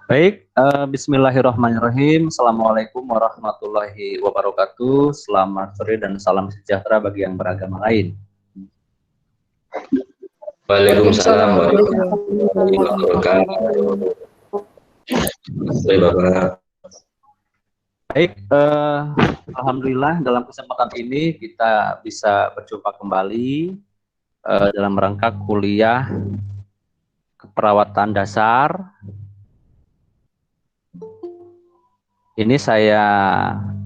Baik, bismillahirrahmanirrahim. Assalamualaikum warahmatullahi wabarakatuh. Selamat sore dan salam sejahtera bagi yang beragama lain. Waalaikumsalam warahmatullahi wabarakatuh. Baik, alhamdulillah dalam kesempatan ini kita bisa berjumpa kembali dalam rangka kuliah keperawatan dasar. Ini saya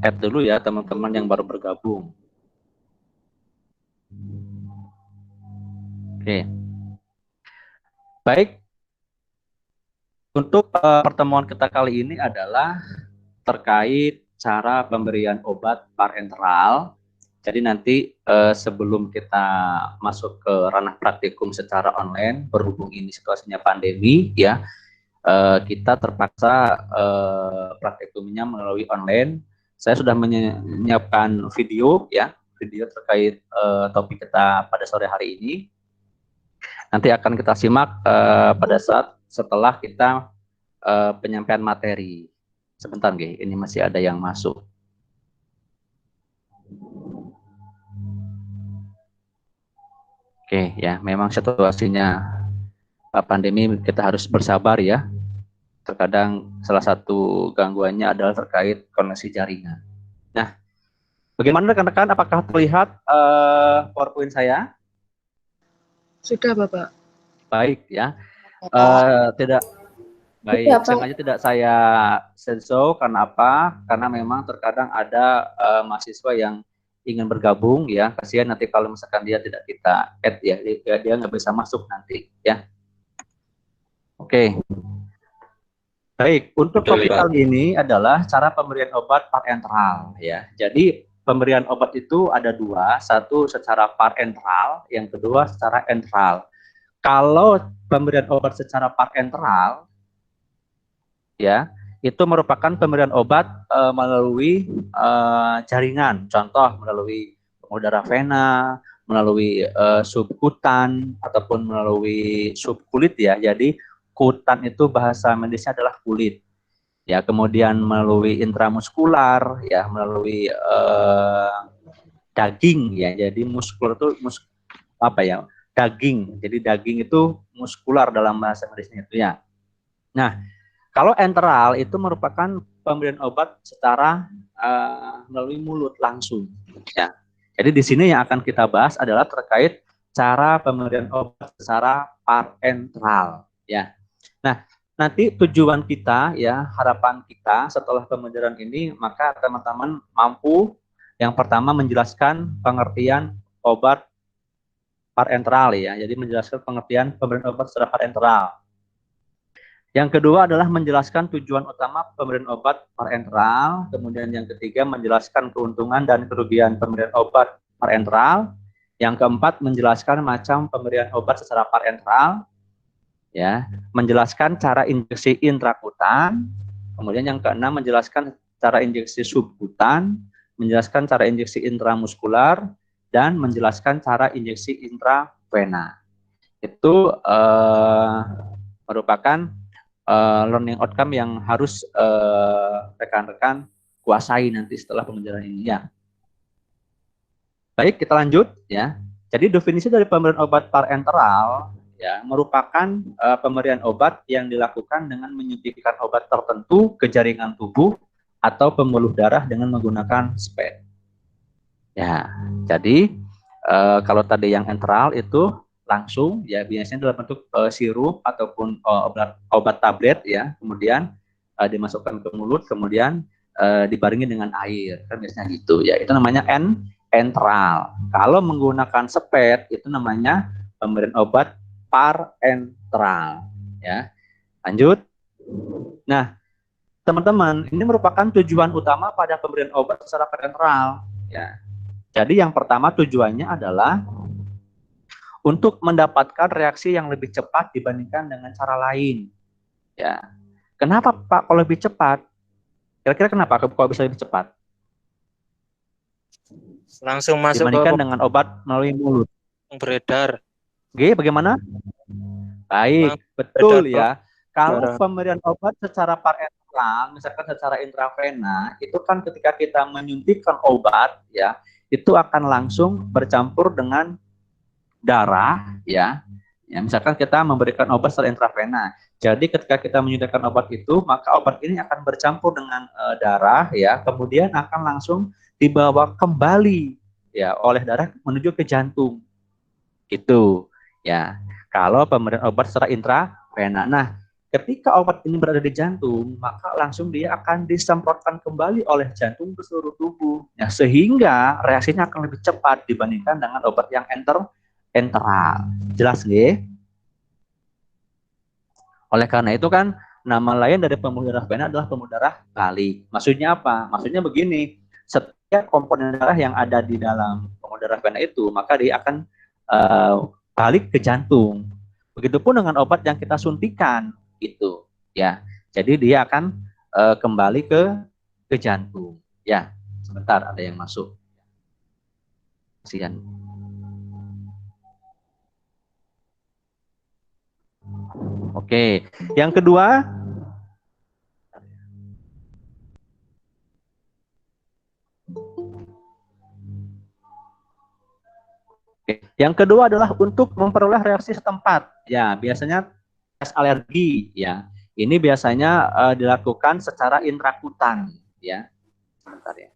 add dulu ya teman-teman yang baru bergabung. Oke. Baik. Untuk pertemuan kita kali ini adalah terkait cara pemberian obat parenteral. Jadi nanti sebelum kita masuk ke ranah praktikum secara online, berhubung ini situasinya pandemi ya, kita terpaksa praktikumnya melalui online. Saya sudah menyiapkan video ya, video terkait topik kita pada sore hari ini. Nanti akan kita simak pada saat setelah kita penyampaian materi. Sebentar, Ge, ini masih ada yang masuk. Oke, ya, memang situasinya pandemi kita harus bersabar ya. Terkadang salah satu gangguannya adalah terkait koneksi jaringan. Nah, bagaimana rekan-rekan? Apakah terlihat PowerPoint saya? Sudah, Bapak. Baik ya. Tidak. Baik, sengaja tidak saya sensor karena apa? Karena memang terkadang ada mahasiswa yang ingin bergabung ya. Kasihan nanti kalau misalkan dia tidak kita add ya, dia nggak bisa masuk nanti ya. Oke. Baik, untuk topik kali ini adalah cara pemberian obat parenteral ya. Jadi pemberian obat itu ada dua, satu secara parenteral, yang kedua secara enteral. Kalau pemberian obat secara parenteral ya, itu merupakan pemberian obat melalui jaringan, contoh melalui pembuluh darah vena, melalui subkutan ataupun melalui subkulit ya. Jadi kutan itu bahasa medisnya adalah kulit. Ya, kemudian melalui intramuskular ya, melalui daging ya. Jadi muskular itu apa ya? Daging. Jadi daging itu muskular dalam bahasa medisnya itu ya. Nah, kalau enteral itu merupakan pemberian obat secara melalui mulut langsung. Ya. Jadi di sini yang akan kita bahas adalah terkait cara pemberian obat secara parenteral. Ya. Nah, nanti tujuan kita ya, harapan kita setelah pembelajaran ini, maka teman-teman mampu yang pertama menjelaskan pengertian obat parenteral ya. Jadi menjelaskan pengertian pemberian obat secara parenteral. Yang kedua adalah menjelaskan tujuan utama pemberian obat parenteral. Kemudian yang ketiga menjelaskan keuntungan dan kerugian pemberian obat parenteral. Yang keempat menjelaskan macam pemberian obat secara parenteral. Ya, menjelaskan cara injeksi intrakutan. Kemudian yang keenam menjelaskan cara injeksi subkutan, menjelaskan cara injeksi intramuskular, dan menjelaskan cara injeksi intravena. Itu merupakan learning outcome yang harus rekan-rekan kuasai nanti setelah pembelajaran ini ya. Baik, kita lanjut ya. Jadi definisi dari pemberian obat parenteral ya merupakan pemberian obat yang dilakukan dengan menyuntikkan obat tertentu ke jaringan tubuh atau pembuluh darah dengan menggunakan SPED. Ya, jadi kalau tadi yang enteral itu langsung ya, biasanya dalam bentuk sirup ataupun obat tablet ya, kemudian dimasukkan ke mulut, kemudian dibarengi dengan air, kan biasanya gitu ya. Itu namanya enteral. Kalau menggunakan SPED itu namanya pemberian obat parenteral ya. Lanjut. Nah, teman-teman, ini merupakan tujuan utama pada pemberian obat secara parenteral ya. Jadi yang pertama tujuannya adalah untuk mendapatkan reaksi yang lebih cepat dibandingkan dengan cara lain. Ya. Kenapa Pak kalau lebih cepat? Kira-kira kenapa kok bisa lebih cepat? Langsung masuk dibandingkan dengan obat melalui mulut. Beredar. Oke, bagaimana? Baik, betul Prof. ya. Kalau Darah. pemberian obat secara parenteral, misalkan secara intravena, itu kan ketika kita menyuntikkan obat, ya, itu akan langsung bercampur dengan darah, ya. Ya, misalkan kita memberikan obat secara intravena. Jadi ketika kita menyuntikkan obat itu, maka obat ini akan bercampur dengan darah, ya, kemudian akan langsung dibawa kembali, ya, oleh darah menuju ke jantung, gitu, ya. Kalau pemberian obat secara intravena. Nah, ketika obat ini berada di jantung, maka langsung dia akan disemprotkan kembali oleh jantung ke seluruh tubuh. Ya, sehingga reaksinya akan lebih cepat dibandingkan dengan obat yang enteral. Jelas nggih? Oleh karena itu kan nama lain dari pembuluh darah vena adalah pembuluh darah balik. Maksudnya apa? Maksudnya begini, setiap komponen darah yang ada di dalam pembuluh darah vena itu, maka dia akan balik ke jantung. Begitupun dengan obat yang kita suntikan itu, ya. Jadi dia akan kembali ke jantung. Ya, sebentar ada yang masuk. Kasihan. Oke, yang kedua, adalah untuk memperoleh reaksi setempat. Ya, biasanya tes alergi. Ya, ini biasanya dilakukan secara intrakutan. Ya, sebentar ya.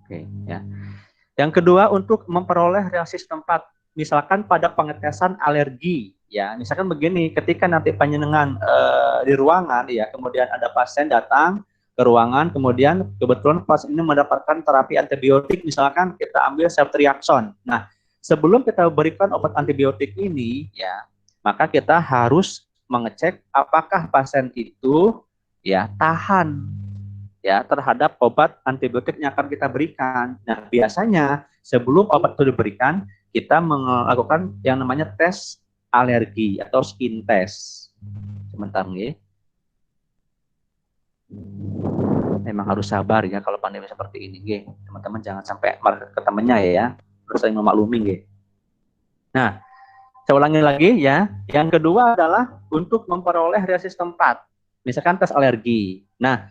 Oke, ya. Yang kedua untuk memperoleh reaksi setempat, misalkan pada pengetesan alergi, ya. Misalkan begini, ketika nanti panjenengan di ruangan, ya, kemudian ada pasien datang ke ruangan, kemudian kebetulan pasien ini mendapatkan terapi antibiotik, misalkan kita ambil ceftriaxone. Nah, sebelum kita berikan obat antibiotik ini, ya, maka kita harus mengecek apakah pasien itu, ya, tahan, ya, terhadap obat antibiotik yang akan kita berikan. Nah, biasanya sebelum obat itu diberikan, kita melakukan yang namanya tes alergi atau skin test. Sebentar nih. Memang harus sabar ya kalau pandemi seperti ini, nggih. Teman-teman jangan sampai marah ke temannya ya. Harus saling memaklumi, nggih. Nah, saya ulangi lagi ya. Yang kedua adalah untuk memperoleh reaksi setempat. Misalkan tes alergi. Nah,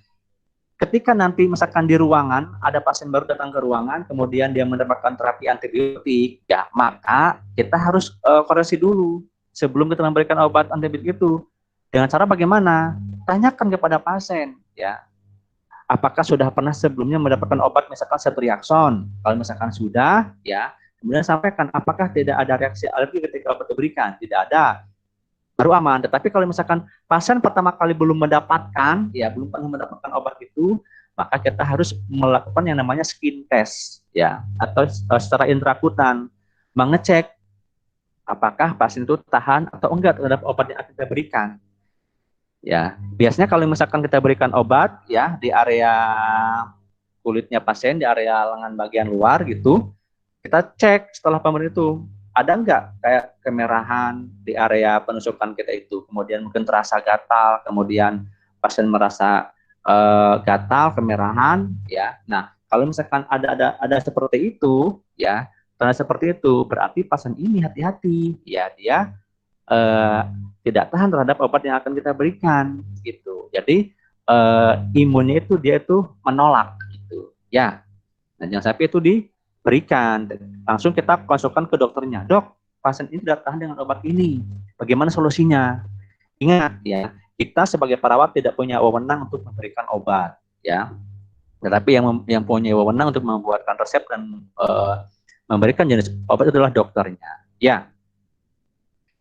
ketika nanti misalkan di ruangan ada pasien baru datang ke ruangan, kemudian dia mendapatkan terapi antibiotik, ya maka kita harus koreksi dulu sebelum kita memberikan obat antibiotik itu. Dengan cara bagaimana? Tanyakan kepada pasien, ya, apakah sudah pernah sebelumnya mendapatkan obat misalkan ceftriaxone? Kalau misalkan sudah, ya, kemudian sampaikan apakah tidak ada reaksi alergi ketika obat diberikan? Tidak ada, baru aman. Tetapi kalau misalkan pasien pertama kali belum mendapatkan, ya belum pernah mendapatkan obat itu, maka kita harus melakukan yang namanya skin test, ya, atau secara intrakutan mengecek apakah pasien itu tahan atau enggak terhadap obat yang akan kita berikan. Ya, biasanya kalau misalkan kita berikan obat, ya, di area kulitnya pasien, di area lengan bagian luar gitu, kita cek setelah pemberian itu ada enggak kayak kemerahan di area penusukan kita itu, kemudian mungkin terasa gatal, kemudian pasien merasa gatal, kemerahan, ya. Nah, kalau misalkan ada seperti itu, ya, tanda seperti itu berarti pasien ini hati-hati, ya, dia tidak tahan terhadap obat yang akan kita berikan, gitu. Jadi imunnya itu dia itu menolak, gitu, ya. Nah, jangan sampai itu diberikan. Langsung kita konsulkan ke dokternya. Dok, pasien ini tidak tahan dengan obat ini. Bagaimana solusinya? Ingat ya, kita sebagai perawat tidak punya wewenang untuk memberikan obat, ya. Tetapi yang punya wewenang untuk membuatkan resep dan memberikan jenis obat adalah dokternya. Ya.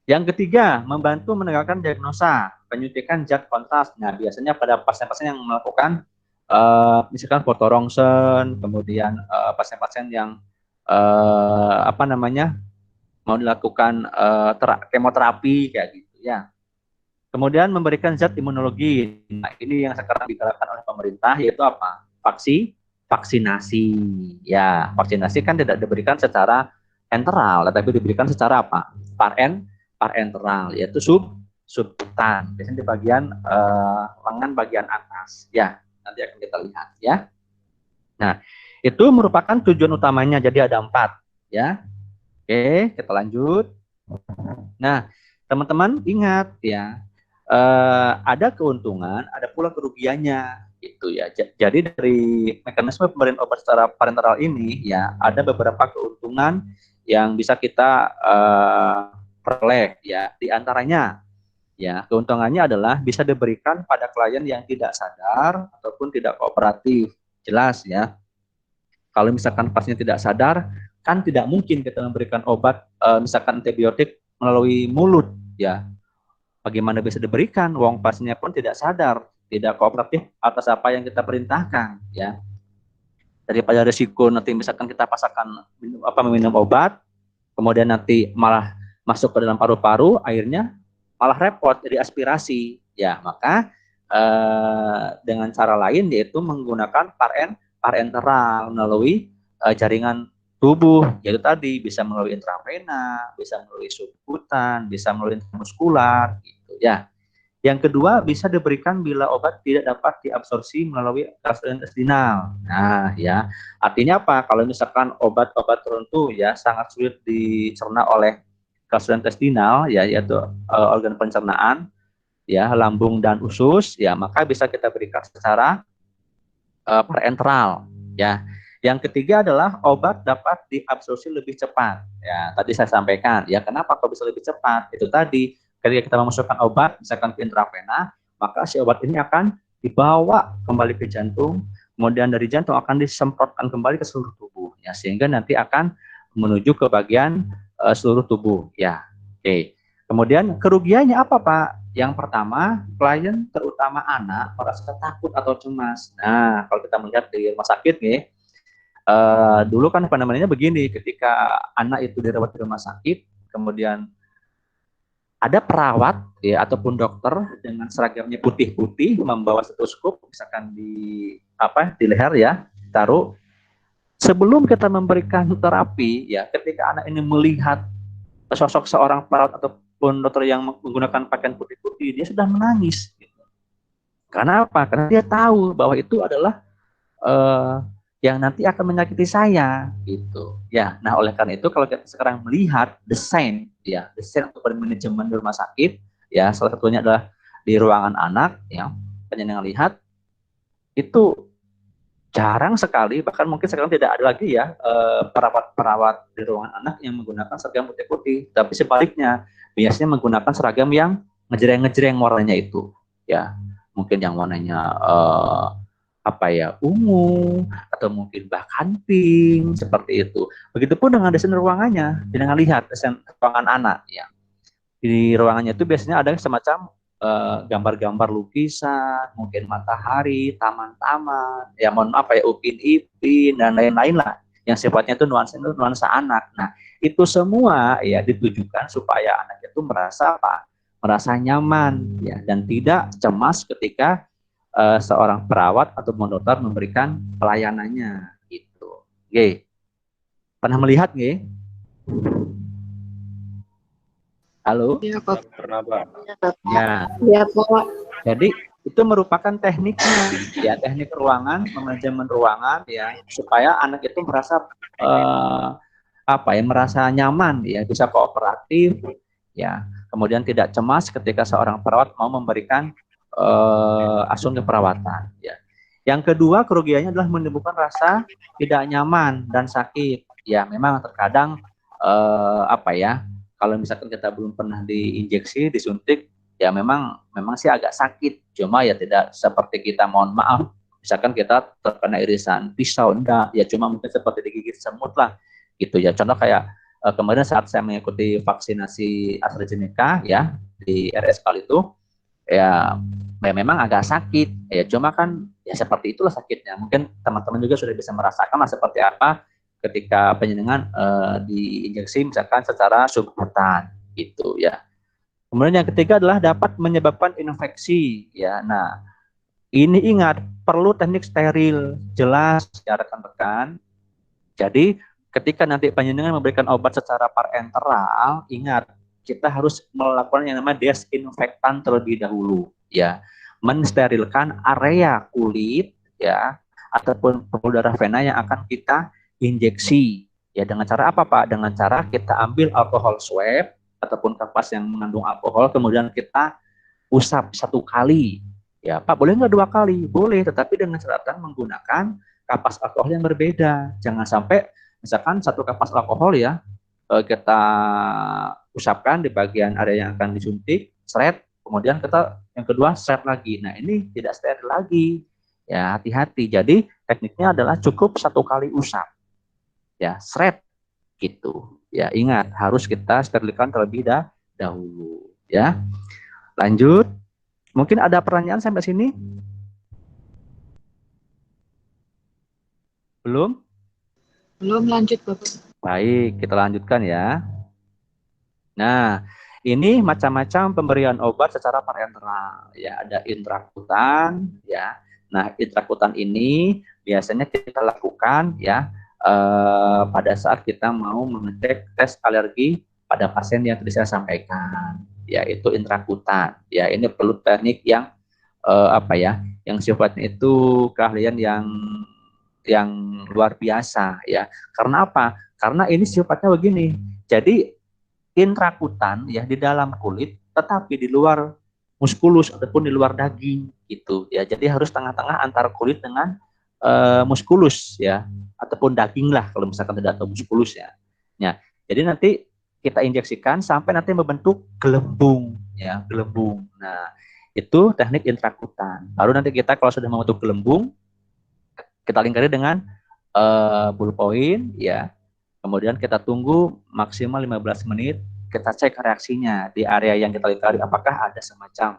Yang ketiga, membantu menegakkan diagnosa, penyuntikan zat kontras. Nah, biasanya pada pasien-pasien yang melakukan misalkan foto rongsen, kemudian pasien-pasien yang mau dilakukan kemoterapi kayak gitu ya. Kemudian memberikan zat imunologi. Nah, ini yang sekarang diterapkan oleh pemerintah, yaitu apa? Vaksinasi. Ya, vaksinasi kan tidak diberikan secara enteral, tetapi diberikan secara apa? Parenteral, yaitu subkutan. Biasanya di bagian lengan bagian atas. Ya, nanti akan kita lihat ya. Nah, Itu merupakan tujuan utamanya, jadi ada 4 ya. Oke, kita lanjut. Nah, teman-teman ingat ya, ada keuntungan, ada pula kerugiannya gitu ya. Jadi dari mekanisme pemberian obat secara parenteral ini ya, ada beberapa keuntungan yang bisa kita peroleh ya. Di antaranya ya, keuntungannya adalah bisa diberikan pada klien yang tidak sadar ataupun tidak kooperatif. Jelas ya. Kalau misalkan pasien tidak sadar, kan tidak mungkin kita memberikan obat misalkan antibiotik melalui mulut ya. Bagaimana bisa diberikan? Wong pasiennya pun tidak sadar, tidak kooperatif atas apa yang kita perintahkan ya. Daripada risiko nanti misalkan kita pasangkan meminum obat, kemudian nanti malah masuk ke dalam paru-paru, airnya malah repot jadi aspirasi ya. Maka dengan cara lain yaitu menggunakan parenteral melalui jaringan tubuh, yaitu tadi bisa melalui intravena, bisa melalui subkutan, bisa melalui intramuskular gitu ya. Yang kedua, bisa diberikan bila obat tidak dapat diabsorpsi melalui gastrointestinal. Nah, ya, artinya apa? Kalau misalkan obat-obat tertentu ya sangat sulit dicerna oleh gastrointestinal, ya, yaitu organ pencernaan, ya, lambung dan usus, ya, maka bisa kita berikan secara parenteral, ya. Yang ketiga adalah obat dapat diabsorpsi lebih cepat. Ya, tadi saya sampaikan, ya, kenapa kok bisa lebih cepat? Itu tadi ketika kita memasukkan obat misalkan ke intravena, maka si obat ini akan dibawa kembali ke jantung, kemudian dari jantung akan disemprotkan kembali ke seluruh tubuh ya, sehingga nanti akan menuju ke bagian seluruh tubuh ya. Oke. Kemudian kerugiannya apa, Pak? Yang pertama, klien terutama anak merasa takut atau cemas. Nah, kalau kita melihat di rumah sakit nih, dulu kan fenomena begini, ketika anak itu dirawat di rumah sakit, kemudian ada perawat ya ataupun dokter dengan seragamnya putih-putih membawa stetoskop misalkan di leher ya, taruh. Sebelum kita memberikan terapi ya, ketika anak ini melihat sosok seorang perawat ataupun dokter yang menggunakan pakaian putih-putih, dia sudah menangis gitu. Karena apa? Karena dia tahu bahwa itu adalah yang nanti akan menyakiti saya gitu ya. Nah, oleh karena itu kalau kita sekarang melihat desain untuk manajemen di rumah sakit ya, salah satunya adalah di ruangan anak ya, penjenengan lihat itu jarang sekali, bahkan mungkin sekarang tidak ada lagi ya perawat-perawat di ruangan anak yang menggunakan seragam putih-putih, tapi sebaliknya biasanya menggunakan seragam yang ngejreng-ngejreng warnanya itu ya, mungkin yang warnanya ungu atau mungkin bahkan pink seperti itu. Begitupun dengan desain ruangannya. Jangan lihat desain ruangan anak ya. Di ruangannya itu biasanya ada semacam gambar-gambar lukisan, mungkin matahari, taman-taman, ya mohon maaf ya, upin ipin dan lain-lain lah yang sifatnya itu nuansa anak. Nah, itu semua ya ditujukan supaya anak itu merasa apa? Merasa nyaman ya, dan tidak cemas ketika seorang perawat atau dokter memberikan pelayanannya gitu. Oke. Pernah melihat nggih? Halo? Iya, Pak. Pernah, Pak. Ya. Iya, Pak. Jadi itu merupakan tekniknya ya, teknik ruangan, manajemen ruangan ya, supaya anak itu merasa merasa nyaman ya, bisa kooperatif ya. Kemudian tidak cemas ketika seorang perawat mau memberikan asuhan keperawatan ya. Yang kedua, kerugiannya adalah menimbulkan rasa tidak nyaman dan sakit. Ya, memang terkadang kalau misalkan kita belum pernah diinjeksi, disuntik, ya memang sih agak sakit. Cuma ya tidak seperti kita, mohon maaf, misalkan kita terkena irisan pisau, enggak, ya cuma mungkin seperti digigit semut lah gitu ya. Contoh kayak kemarin saat saya mengikuti vaksinasi AstraZeneca ya di RS itu, ya memang agak sakit ya, cuma kan ya seperti itulah sakitnya. Mungkin teman-teman juga sudah bisa merasakan lah seperti apa ketika penjenengan diinjeksi misalkan secara subkutan gitu ya. Kemudian yang ketiga adalah dapat menyebabkan infeksi ya. Nah, ini ingat perlu teknik steril jelas ya rekan-rekan. Jadi ketika nanti penjenengan memberikan obat secara parenteral, ingat kita harus melakukan yang namanya desinfektan terlebih dahulu ya, mensterilkan area kulit ya, ataupun pembuluh darah vena yang akan kita injeksi. Ya, dengan cara apa, Pak? Dengan cara kita ambil alkohol swab ataupun kapas yang mengandung alkohol, kemudian kita usap 1 kali. Ya, Pak, boleh nggak 2 kali? Boleh, tetapi dengan catatan menggunakan kapas alkohol yang berbeda. Jangan sampai misalkan 1 kapas alkohol ya, kita usapkan di bagian area yang akan disuntik, seret, kemudian kita yang kedua seret lagi. Nah, ini tidak steril lagi. Ya, hati-hati. Jadi tekniknya adalah cukup 1 kali usap. Ya, seret gitu. Ya, ingat harus kita sterilkan terlebih dahulu. Ya, lanjut. Mungkin ada pertanyaan sampai sini? Belum? Belum lanjut, Bapak. Baik, kita lanjutkan ya. Nah, ini macam-macam pemberian obat secara parenteral. Ya, ada intrakutan, ya. Nah, intrakutan ini biasanya kita lakukan ya pada saat kita mau mengecek tes alergi pada pasien yang tadi saya sampaikan, yaitu intrakutan. Ya, ini perlu teknik yang yang sifatnya itu keahlian yang luar biasa ya. Karena apa? Karena ini sifatnya begini. Jadi intrakutan ya di dalam kulit, tetapi di luar muskulus ataupun di luar daging gitu ya. Jadi harus tengah-tengah antara kulit dengan muskulus ya, ataupun daging lah kalau misalkan tidak tahu muskulus ya. Ya, jadi nanti kita injeksikan sampai nanti membentuk gelembung ya, gelembung. Nah, itu teknik intrakutan. Baru nanti kita kalau sudah membentuk gelembung, kita lingkari dengan ballpoint ya. Kemudian kita tunggu maksimal 15 menit, kita cek reaksinya di area yang kita lingkari, apakah ada semacam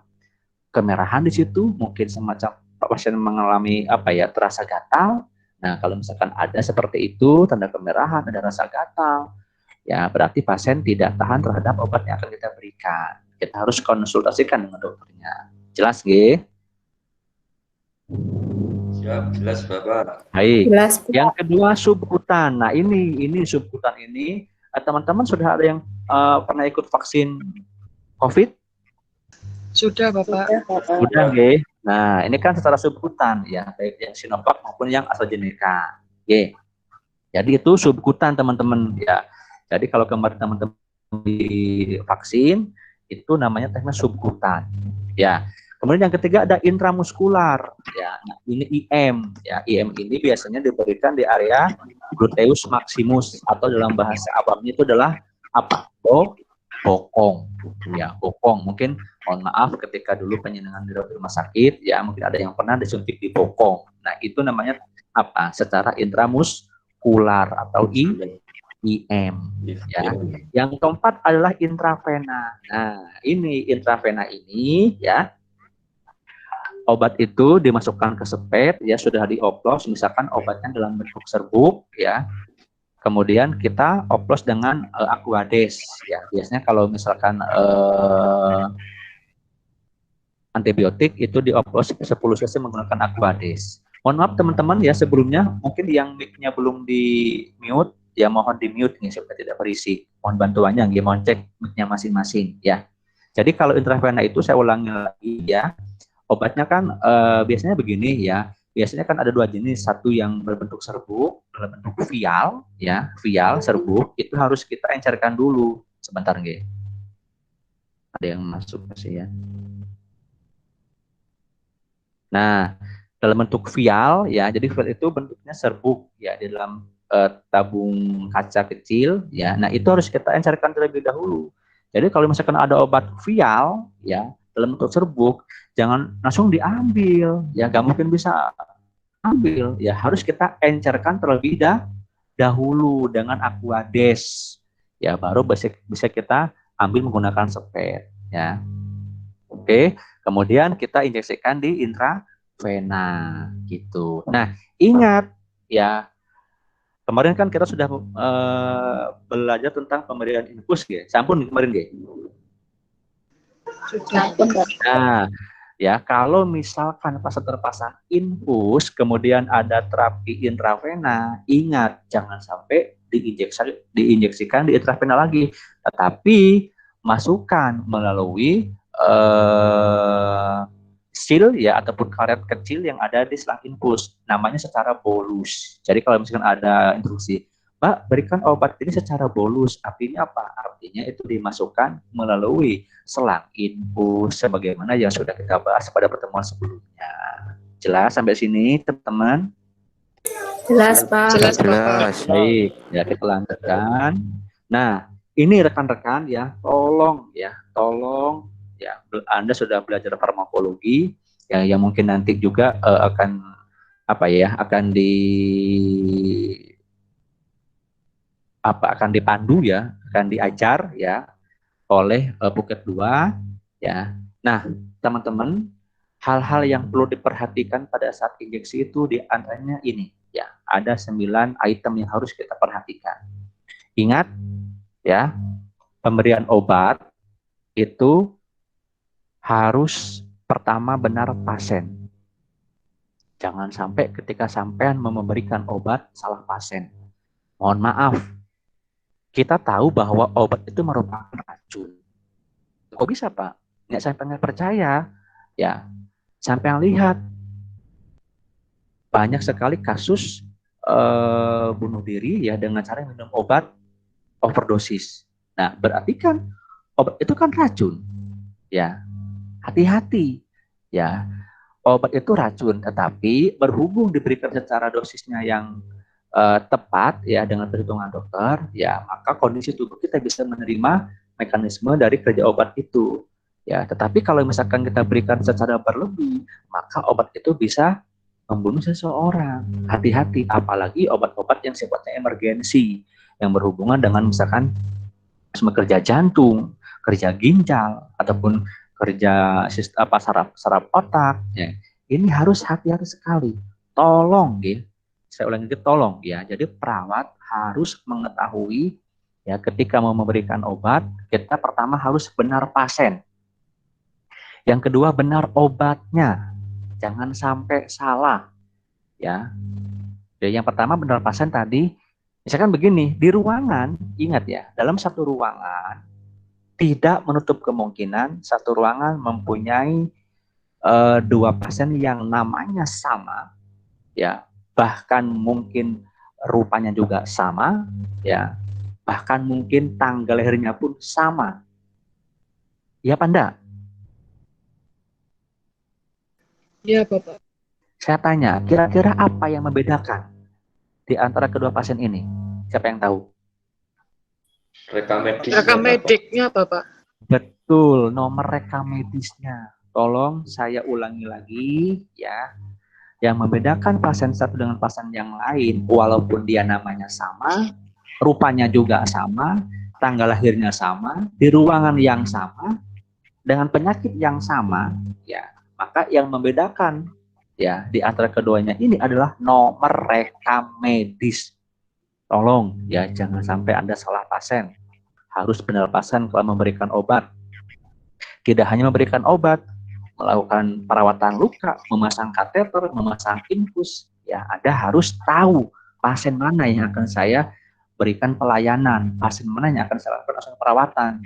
kemerahan di situ, mungkin semacam pasien mengalami terasa gatal. Nah, kalau misalkan ada seperti itu, tanda kemerahan, ada rasa gatal, ya berarti pasien tidak tahan terhadap obat yang akan kita berikan. Kita harus konsultasikan dengan dokternya. Jelas, G? Siap, jelas Bapak. Baik. Jelas, Yang kedua subkutan. Nah, ini subkutan ini teman-teman sudah ada yang pernah ikut vaksin COVID? Sudah, Bapak. Sudah, G. Nah, ini kan secara subkutan ya, baik yang Sinovac maupun yang AstraZeneca. G. Jadi itu subkutan, teman-teman ya. Jadi kalau kemarin teman-teman divaksin, itu namanya teknik subkutan. Ya. Kemudian yang ketiga ada intramuskular. Ya, nah, ini IM. Ya, IM ini biasanya diberikan di area gluteus maximus atau dalam bahasa awamnya itu adalah apa? Bokong. Ya, bokong. Mungkin mohon maaf ketika dulu penyenangan di rumah sakit, ya mungkin ada yang pernah disuntik di bokong. Nah, itu namanya apa? Secara intramuskular atau IM. Ya. Yang keempat adalah intravena. Nah, ini intravena ini ya. Obat itu dimasukkan ke sepet, ya sudah dioplos, misalkan obatnya dalam bentuk serbuk, ya. Kemudian kita oplos dengan Aquades, ya. Biasanya kalau misalkan antibiotik itu dioplos 10 cc menggunakan Aquades. Mohon maaf teman-teman ya, sebelumnya mungkin yang mic-nya belum di mute, ya mohon di mute nih supaya tidak berisi. Mohon bantuannya, ya, mohon cek mic-nya masing-masing, ya. Jadi kalau intravena itu saya ulangi lagi ya. Obatnya kan biasanya begini ya, biasanya kan ada 2 jenis, satu yang berbentuk serbuk, dalam bentuk vial, ya, vial serbuk, itu harus kita encerkan dulu, sebentar nggih. Ada yang masuk masih ya. Nah, dalam bentuk vial, ya, jadi vial itu bentuknya serbuk, ya, di dalam tabung kaca kecil, ya, nah itu harus kita encerkan terlebih dahulu. Jadi kalau misalkan ada obat vial, ya, dalam bentuk serbuk, jangan langsung diambil, ya nggak mungkin bisa ambil, ya harus kita encerkan terlebih dahulu dengan Aquades, ya baru bisa kita ambil menggunakan sepet, ya. Oke, kemudian kita injeksikan di intravena, gitu. Nah, ingat ya, kemarin kan kita sudah belajar tentang pemberian infus, ya. Sampun kemarin, ya. Sudah. Nah, ya kalau misalkan pas terpasang infus, kemudian ada terapi intravena, ingat jangan sampai diinjeksikan di intravena lagi, tetapi masukkan melalui seal ya ataupun karet kecil yang ada di selang infus, namanya secara bolus. Jadi kalau misalkan ada instruksi, Pak, berikan obat ini secara bolus, artinya apa? Artinya itu dimasukkan melalui selang infus sebagaimana yang sudah kita bahas pada pertemuan sebelumnya. Jelas sampai sini, teman-teman? Jelas, Pak. Jelas, Bapak. Baik, ya kita lanjutkan. Nah, ini rekan-rekan ya, tolong ya, Anda sudah belajar farmakologi ya, yang mungkin nanti juga akan akan dipandu ya, akan diajar ya oleh Buket 2 ya. Nah, teman-teman, hal-hal yang perlu diperhatikan pada saat injeksi itu di antaranya ini ya, ada 9 item yang harus kita perhatikan. Ingat ya, pemberian obat itu harus pertama benar pasien. Jangan sampai ketika sampean memberikan obat salah pasien. Mohon maaf, kita tahu bahwa obat itu merupakan racun. Kok bisa, Pak? Nggak sampai percaya. Ya, sampai lihat banyak sekali kasus bunuh diri ya dengan cara minum obat overdosis. Nah, berarti kan obat itu kan racun. Ya, hati-hati. Ya, obat itu racun, tetapi berhubung diberikan secara dosisnya yang tepat ya dengan perhitungan dokter, ya maka kondisi tubuh kita bisa menerima mekanisme dari kerja obat itu. Ya, tetapi kalau misalkan kita berikan secara berlebih, maka obat itu bisa membunuh seseorang. Hati-hati, apalagi obat-obat yang sifatnya emergensi, yang berhubungan dengan misalkan kerja jantung, kerja ginjal, ataupun kerja saraf otak. Ya. Ini harus hati-hati sekali. Tolong, ya. Saya ulangi, tolong ya. Jadi perawat harus mengetahui ya ketika mau memberikan obat, kita pertama harus benar pasien. Yang kedua benar obatnya. Jangan sampai salah. Ya. Jadi yang pertama benar pasien tadi, misalkan begini, di ruangan, ingat ya, dalam satu ruangan tidak menutup kemungkinan satu ruangan mempunyai dua pasien yang namanya sama, ya, bahkan mungkin rupanya juga sama, ya, bahkan mungkin tanggal lahirnya pun sama. Ya, Pak Anda? Iya, Bapak. Saya tanya, kira-kira apa yang membedakan di antara kedua pasien ini? Siapa yang tahu? Rekam medis. Rekam mediknya, Bapak. Betul, nomor rekam medisnya. Tolong saya ulangi lagi ya. Yang membedakan pasien satu dengan pasien yang lain, walaupun dia namanya sama, rupanya juga sama, tanggal lahirnya sama, di ruangan yang sama, dengan penyakit yang sama, ya, maka yang membedakan ya di antara keduanya ini adalah nomor rekam medis. Tolong ya, jangan sampai Anda salah pasien. Harus benar pasien kalau memberikan obat. Tidak hanya memberikan obat, melakukan perawatan luka, memasang kateter, memasang infus, ya Anda harus tahu pasien mana yang akan saya berikan pelayanan, pasien mana yang akan saya lakukan perawatan.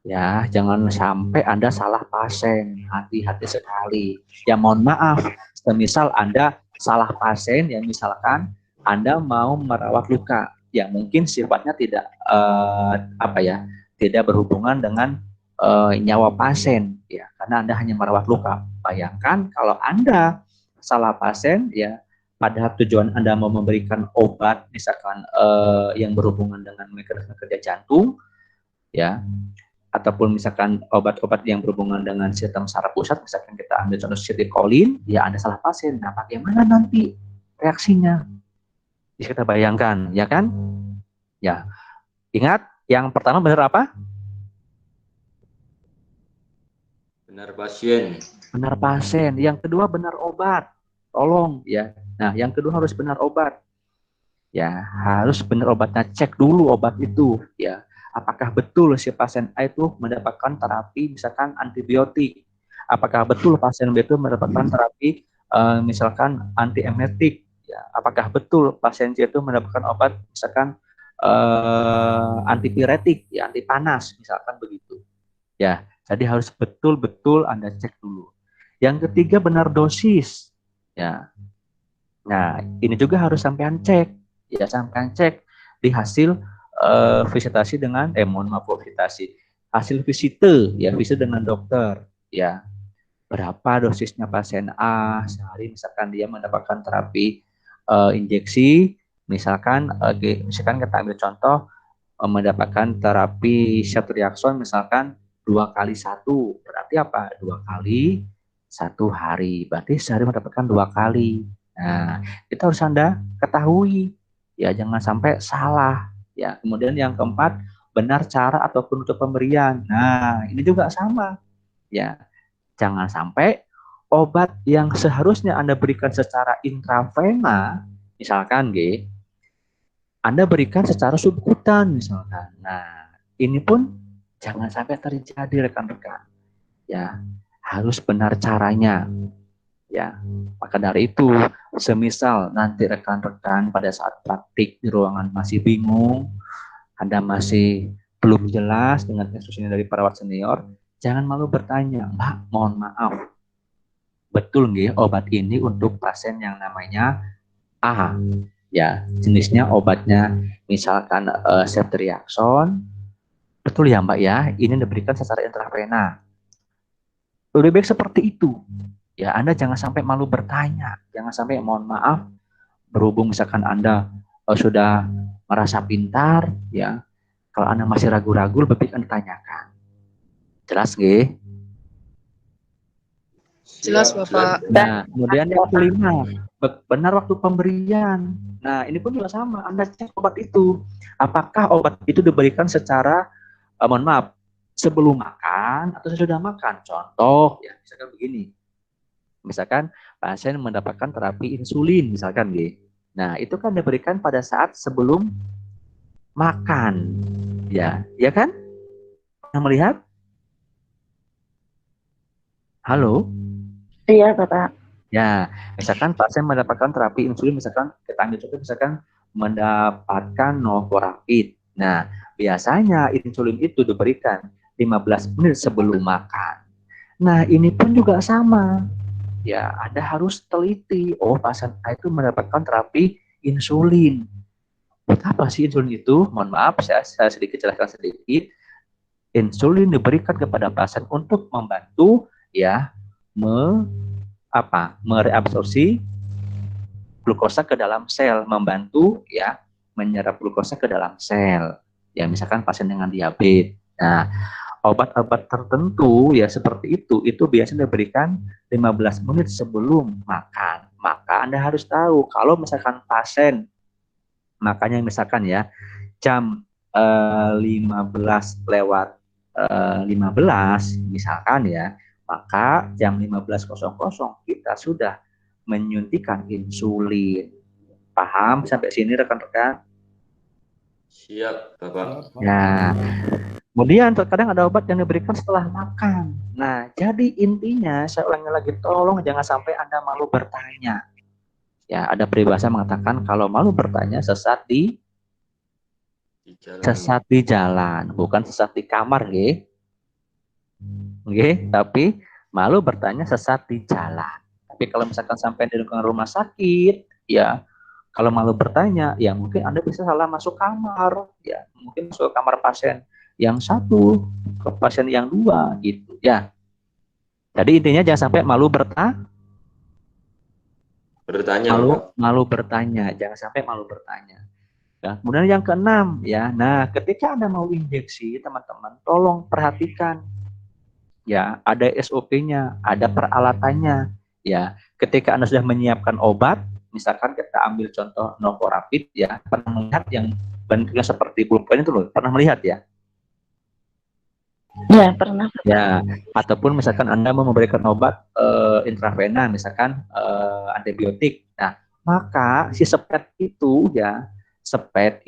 Ya, jangan sampai Anda salah pasien, hati-hati sekali. Ya mohon maaf, semisal Anda salah pasien, ya misalkan Anda mau merawat luka, ya mungkin sifatnya tidak tidak berhubungan dengan nyawa pasien, ya karena Anda hanya merawat luka. Bayangkan kalau Anda salah pasien, ya padahal tujuan Anda mau memberikan obat misalkan yang berhubungan dengan mekanisme kerja jantung, ya, ataupun misalkan obat-obat yang berhubungan dengan sistem saraf pusat, misalkan kita ambil contoh sitikolin, ya Anda salah pasien. Nah, bagaimana nanti reaksinya? Bisa kita bayangkan, ya kan? Ya, ingat yang pertama benar apa? Benar pasien. Benar pasien. Yang kedua benar obat. Tolong ya. Nah, yang kedua harus benar obat. Ya, harus benar obatnya. Cek dulu obat itu. Ya, apakah betul si pasien A itu mendapatkan terapi misalkan antibiotik? Apakah betul pasien B itu mendapatkan terapi misalkan antiemetik? Ya, apakah betul pasien C itu mendapatkan obat misalkan antipiretik, ya anti panas misalkan begitu. Ya, jadi harus betul-betul Anda cek dulu. Yang ketiga benar dosis. Ya. Nah, ini juga harus sampean cek. Ya, sampean cek di hasil visitasi dengan mohon maaf visitasi. Hasil visite ya, visite dengan dokter. Ya, berapa dosisnya pasien A sehari misalkan dia mendapatkan terapi injeksi, misalkan misalkan kita ambil contoh mendapatkan terapi ceftriaxone misalkan 2 kali 1, berarti apa? 2 kali 1 hari, berarti sehari mendapatkan 2 kali. Nah, itu harus Anda ketahui, ya jangan sampai salah. Ya, kemudian yang keempat, benar cara ataupun untuk pemberian. Nah, ini juga sama. Ya, jangan sampai obat yang seharusnya Anda berikan secara intravena, misalkan Anda berikan secara subkutan misalkan. Nah, ini pun jangan sampai terjadi rekan-rekan. Ya, harus benar caranya. Ya, maka dari itu, semisal nanti rekan-rekan pada saat praktik di ruangan masih bingung, Anda masih belum jelas dengan instruksinya dari perawat senior, jangan malu bertanya, Mbak, mohon maaf, betul nggih obat ini untuk pasien yang namanya A? Ya, jenisnya obatnya misalkan ceftriaxone, betul ya Mbak ya, ini diberikan secara intravena. Lebih baik seperti itu. Ya, Anda jangan sampai malu bertanya, jangan sampai mohon maaf, berhubung misalkan Anda sudah merasa pintar, ya, kalau Anda masih ragu-ragu, lebih baik Anda tanyakan. Jelas nggih? Jelas, Bapak. Nah, kemudian yang kelima, benar waktu pemberian. Nah, ini pun juga sama. Anda cek obat itu. Apakah obat itu diberikan secara, mohon maaf, sebelum makan atau sesudah makan? Contoh, ya, misalkan begini. Misalkan pasien mendapatkan terapi insulin, misalkan, Nah, itu kan diberikan pada saat sebelum makan. Ya kan? Yang melihat? Halo? Iya, Bapak. Ya, misalkan pasien mendapatkan terapi insulin, misalkan kita ambil contoh, misalkan mendapatkan novorapid. Nah, biasanya insulin itu diberikan 15 menit sebelum makan. Nah, ini pun juga sama. Ya, Anda harus teliti. Oh, pasien A itu mendapatkan terapi insulin. Buat apa sih insulin itu? Mohon maaf, saya sedikit jelaskan sedikit. Insulin diberikan kepada pasien untuk membantu ya mereabsorpsi glukosa ke dalam sel, membantu ya menyerap glukosa ke dalam sel. Ya, misalkan pasien dengan diabetes. Nah, obat-obat tertentu ya seperti itu biasanya diberikan 15 menit sebelum makan. Maka Anda harus tahu kalau misalkan pasien makanya misalkan ya jam 15 lewat 15 misalkan ya, maka jam 15.00 kita sudah menyuntikkan insulin. Paham sampai sini rekan-rekan? Siap, Bapak. Nah, kemudian terkadang ada obat yang diberikan setelah makan. Nah, jadi intinya saya ulangi lagi, tolong jangan sampai Anda malu bertanya. Ya, ada peribahasa mengatakan kalau malu bertanya sesat di jalan, bukan sesat di kamar, tapi malu bertanya sesat di jalan. Tapi kalau misalkan sampai di lingkungan rumah sakit, ya kalau malu bertanya, ya mungkin Anda bisa salah masuk kamar, ya mungkin masuk kamar pasien yang satu ke pasien yang dua, gitu, ya. Jadi intinya jangan sampai malu bertanya, malu bertanya, jangan sampai malu bertanya. Ya, kemudian yang keenam, ya, nah ketika Anda mau injeksi, teman-teman, tolong perhatikan, ya, ada SOP-nya, ada peralatannya, ya. Ketika Anda sudah menyiapkan obat, misalkan kita ambil contoh novorapid, ya, pernah melihat yang bentuknya seperti pulpen itu loh, pernah melihat ya? Ya, pernah. Ya, ataupun misalkan Anda mau memberikan obat intravena, misalkan antibiotik. Nah, maka si sepet itu ya, sepet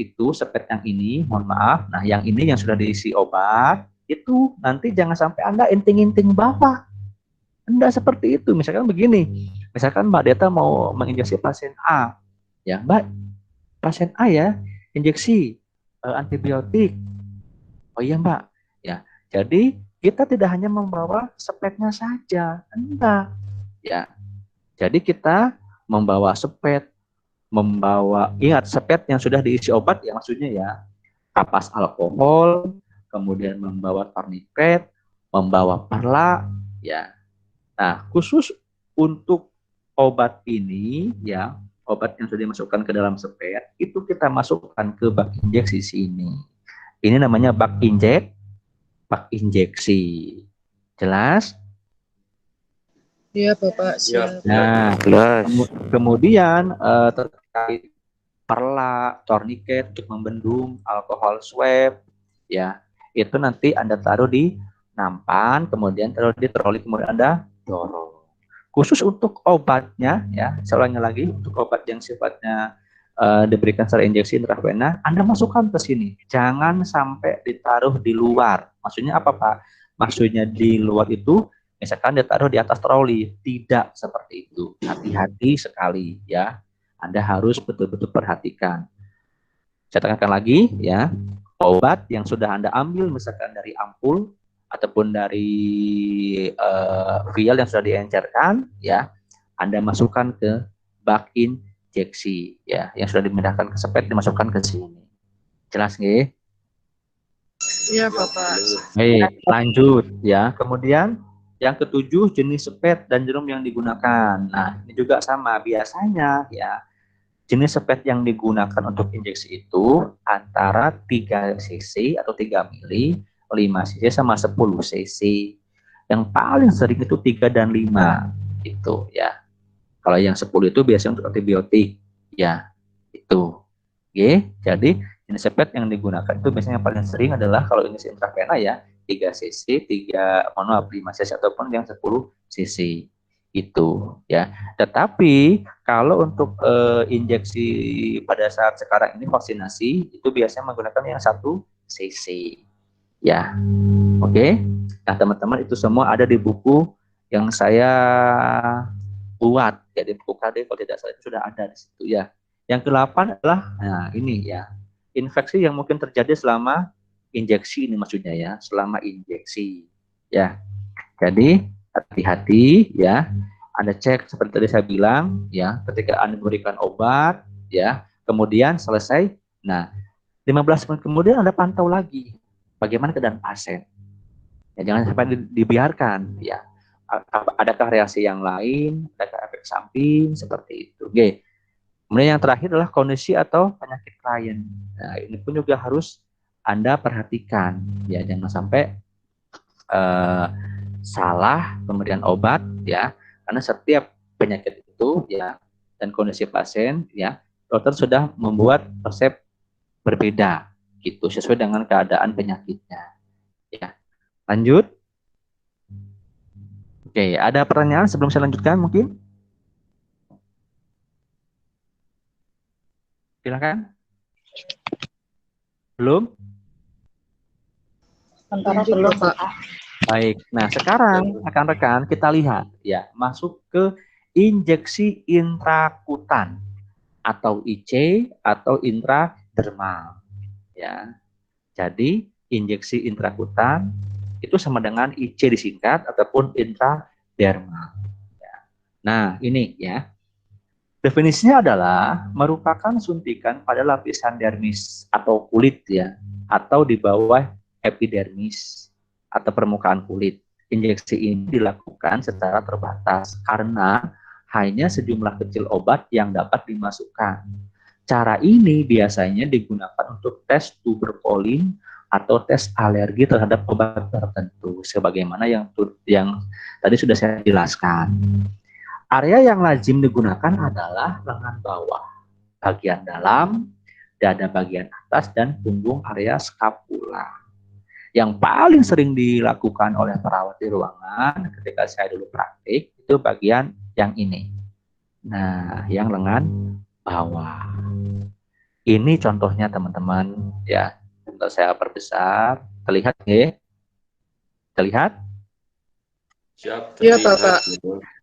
yang ini, mohon maaf, nah yang ini yang sudah diisi obat, itu nanti jangan sampai Anda inting-inting bawa. Anda seperti itu, misalkan begini, misalkan Mbak Deta mau menginjeksi pasien A, ya Mbak, pasien A ya, injeksi antibiotik. Oh iya Mbak, ya. Jadi kita tidak hanya membawa sepetnya saja, enggak. Ya, jadi kita membawa sepet, ingat sepet yang sudah diisi obat ya maksudnya ya, kapas alkohol, kemudian membawa tourniquet, membawa perla, ya. Nah, khusus untuk obat ini, ya, obat yang sudah dimasukkan ke dalam sepet, itu kita masukkan ke bak injeksi sini. Ini namanya bak injeksi. Jelas? Iya, Bapak. Siap. Siap. Nah, Jelas. kemudian terkait perla, tourniquet untuk membendung, alkohol swab, ya, itu nanti Anda taruh di nampan, kemudian taruh di troli, kemudian Anda dorong. Khusus untuk obatnya, ya, saya ulangi lagi, untuk obat yang sifatnya diberikan secara injeksi intravena, Anda masukkan ke sini. Jangan sampai ditaruh di luar. Maksudnya apa, Pak? Maksudnya di luar itu, misalkan ditaruh di atas troli. Tidak seperti itu. Hati-hati sekali, ya. Anda harus betul-betul perhatikan. Saya tekankan lagi, ya, obat yang sudah Anda ambil, misalkan dari ampul ataupun dari vial yang sudah diencerkan, ya, Anda masukkan ke bak injeksi, ya, yang sudah dimindahkan ke sepet dimasukkan ke sini. Jelas nggih? Iya, Bapak. Baik, lanjut, ya. Kemudian yang ketujuh, jenis sepet dan jarum yang digunakan. Nah, ini juga sama biasanya, ya. Jenis sepet yang digunakan untuk injeksi itu antara 3 cc atau 3 mili, 5 cc sama 10 cc. Yang paling sering itu 3 dan 5 itu, ya. Kalau yang 10 itu biasanya untuk antibiotik, ya. Itu. Oke, jadi jenis sepet yang digunakan itu biasanya yang paling sering adalah kalau injeksi intravena ya 3 cc, 5 cc ataupun yang 10 cc. Itu, ya. Tetapi kalau untuk injeksi pada saat sekarang ini vaksinasi itu biasanya menggunakan yang 1 cc, ya. Oke. Nah, teman-teman, itu semua ada di buku yang saya buat, ya, di buku KD kalau tidak salah itu sudah ada di situ, ya. Yang ke-8 adalah, nah ini ya, infeksi yang mungkin terjadi selama injeksi, ini maksudnya ya, selama injeksi, ya. Jadi hati-hati, ya. Anda cek seperti tadi saya bilang, ya, ketika Anda memberikan obat, ya, kemudian selesai, nah 15 menit kemudian Anda pantau lagi bagaimana keadaan pasien. Ya, jangan sampai dibiarkan, ya. Adakah reaksi yang lain, adakah efek samping seperti itu. Oke. Kemudian yang terakhir adalah kondisi atau penyakit klien. Nah, ini pun juga harus Anda perhatikan, ya, jangan sampai salah pemberian obat, ya, karena setiap penyakit itu, ya, dan kondisi pasien, ya, dokter sudah membuat resep berbeda, gitu, sesuai dengan keadaan penyakitnya, ya. Lanjut. Oke, ada pertanyaan sebelum saya lanjutkan mungkin? Silakan. Belum? Lanjut, Bapak. Baik. Nah, sekarang rekan-rekan kita lihat, ya, masuk ke injeksi intrakutan atau IC atau intradermal, ya. Jadi injeksi intrakutan itu sama dengan IC disingkat ataupun intradermal, ya. Nah, ini ya. Definisinya adalah merupakan suntikan pada lapisan dermis atau kulit, ya, atau di bawah epidermis atau permukaan kulit. Injeksi ini dilakukan secara terbatas karena hanya sejumlah kecil obat yang dapat dimasukkan. Cara ini biasanya digunakan untuk tes tuberkulin atau tes alergi terhadap obat tertentu, sebagaimana yang tadi sudah saya jelaskan. Area yang lazim digunakan adalah lengan bawah, bagian dalam, dada bagian atas, dan punggung area skapula. Yang paling sering dilakukan oleh perawat di ruangan ketika saya dulu praktik, itu bagian yang ini. Nah, yang lengan bawah. Ini contohnya teman-teman, ya. Untuk saya perbesar, terlihat nggih? Terlihat? Siap. Iya, Bapak.